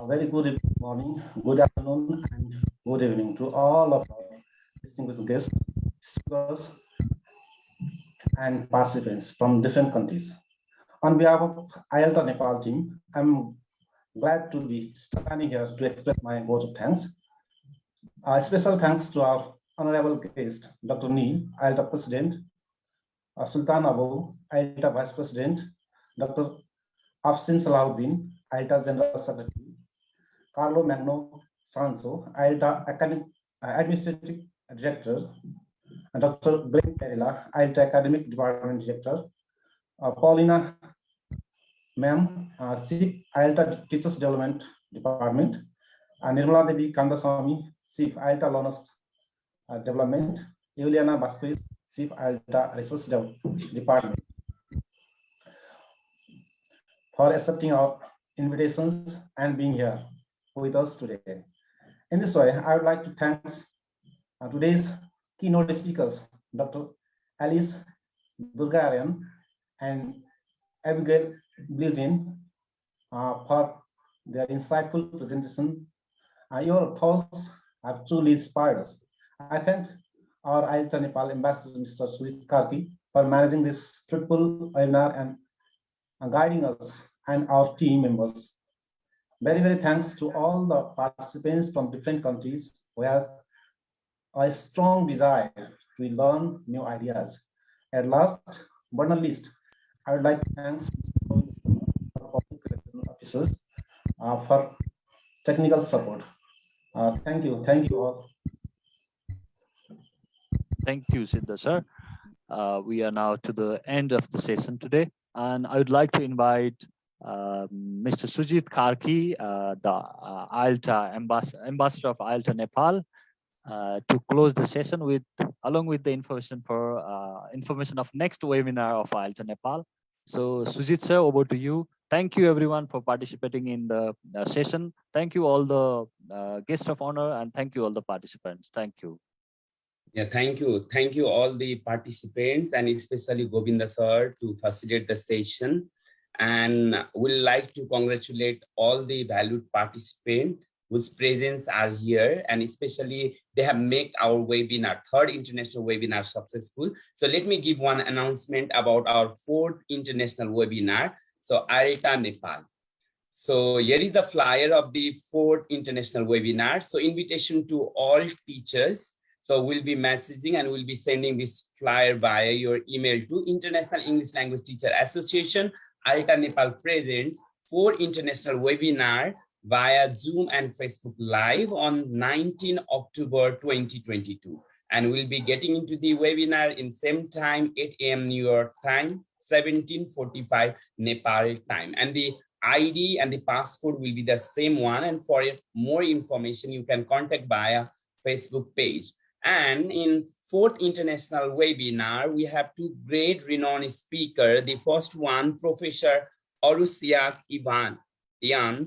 Very good morning, good afternoon, and good evening to all of our distinguished guests, speakers, and participants from different countries. On behalf of IELTA Nepal team, I'm glad to be standing here to express my vote of thanks. Special thanks to our honorable guest, Dr. Neil, IELTA President, Sultan Abu, IELTA Vice President, Dr. Afsin Salahuddin, IELTA General Secretary, Carlo Magno Sancho, IELTA Administrative Director, and Dr. Glenn Perilla, IELTA Academic Department Director, Paulina Ma'am, Chief IELTA Teachers Development Department, Nirmala Devi Kandaswamy, Chief IELTA Learners Development, Juliana Vasquez, Chief IELTA Research Department, for accepting our invitations and being here with us today. In this way, I would like to thank today's keynote speakers, Dr. Alice Durgarian and Abigail Blizin, for their insightful presentation. Your thoughts have truly inspired us. I thank our IELTA Nepal Ambassador, Mr. Sujit Karki, for managing this fruitful webinar and guiding us and our team members. Very, very thanks to all the participants from different countries who have a strong desire to learn new ideas. At last, but not least, I would like to thank public relations officers for technical support. Thank you all. Thank you, Siddha sir. We are now to the end of the session today, and I would like to invite Mr. Sujit Karki, the IELTA ambassador of IELTA Nepal, to close the session with, along with the information of next webinar of IELTA Nepal. So Sujit sir, over to you. Thank you everyone for participating in the session. Thank you all the guests of honor, and thank you all the participants. Thank you. Yeah, thank you. Thank you all the participants, and especially Govinda sir to facilitate the session. And we'd like to congratulate all the valued participants whose presence are here, and especially they have made our webinar, third international webinar, successful. So let me give one announcement about our fourth international webinar. So IELTA Nepal. So here is the flyer of the fourth international webinar. So invitation to all teachers. So we'll be messaging and we'll be sending this flyer via your email to International English Language Teacher Association. IELTA Nepal presents 4 international webinar via Zoom and Facebook Live on 19 October 2022. And we'll be getting into the webinar in same time, 8 a.m. New York time, 17:45 Nepal time. And the ID and the passcode will be the same one. And for more information, you can contact via Facebook page. And in fourth international webinar, we have 2 great renowned speakers. The first one, Professor Orusiak Ivan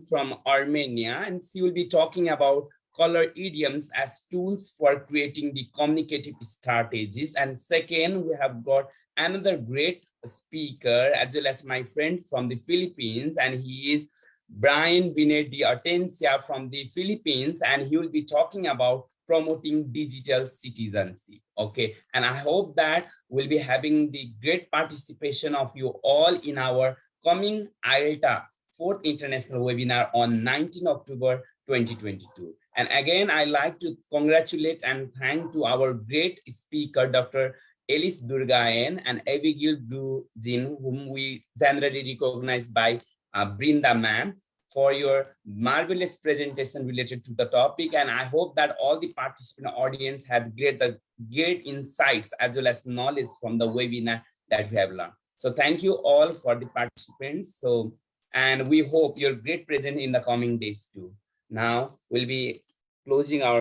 from Armenia, and she will be talking about color idioms as tools for creating the communicative strategies. And second, we have got another great speaker, as well as my friend from the Philippines, and he is Brian Binet de Atencia from the Philippines, and he will be talking about promoting digital citizenship. Okay, and I hope that we'll be having the great participation of you all in our coming IELTA 4th international webinar on 19 October 2022. And again, I like to congratulate and thank to our great speaker, Dr. Alice Durgaen and Abigail Bluzin, whom we generally recognize by Brinda ma'am, for your marvelous presentation related to the topic. And I hope that all the participant audience has great insights as well as knowledge from the webinar that we have learned. So thank you all for the participants. So, and we hope you're great present in the coming days too. Now we'll be closing our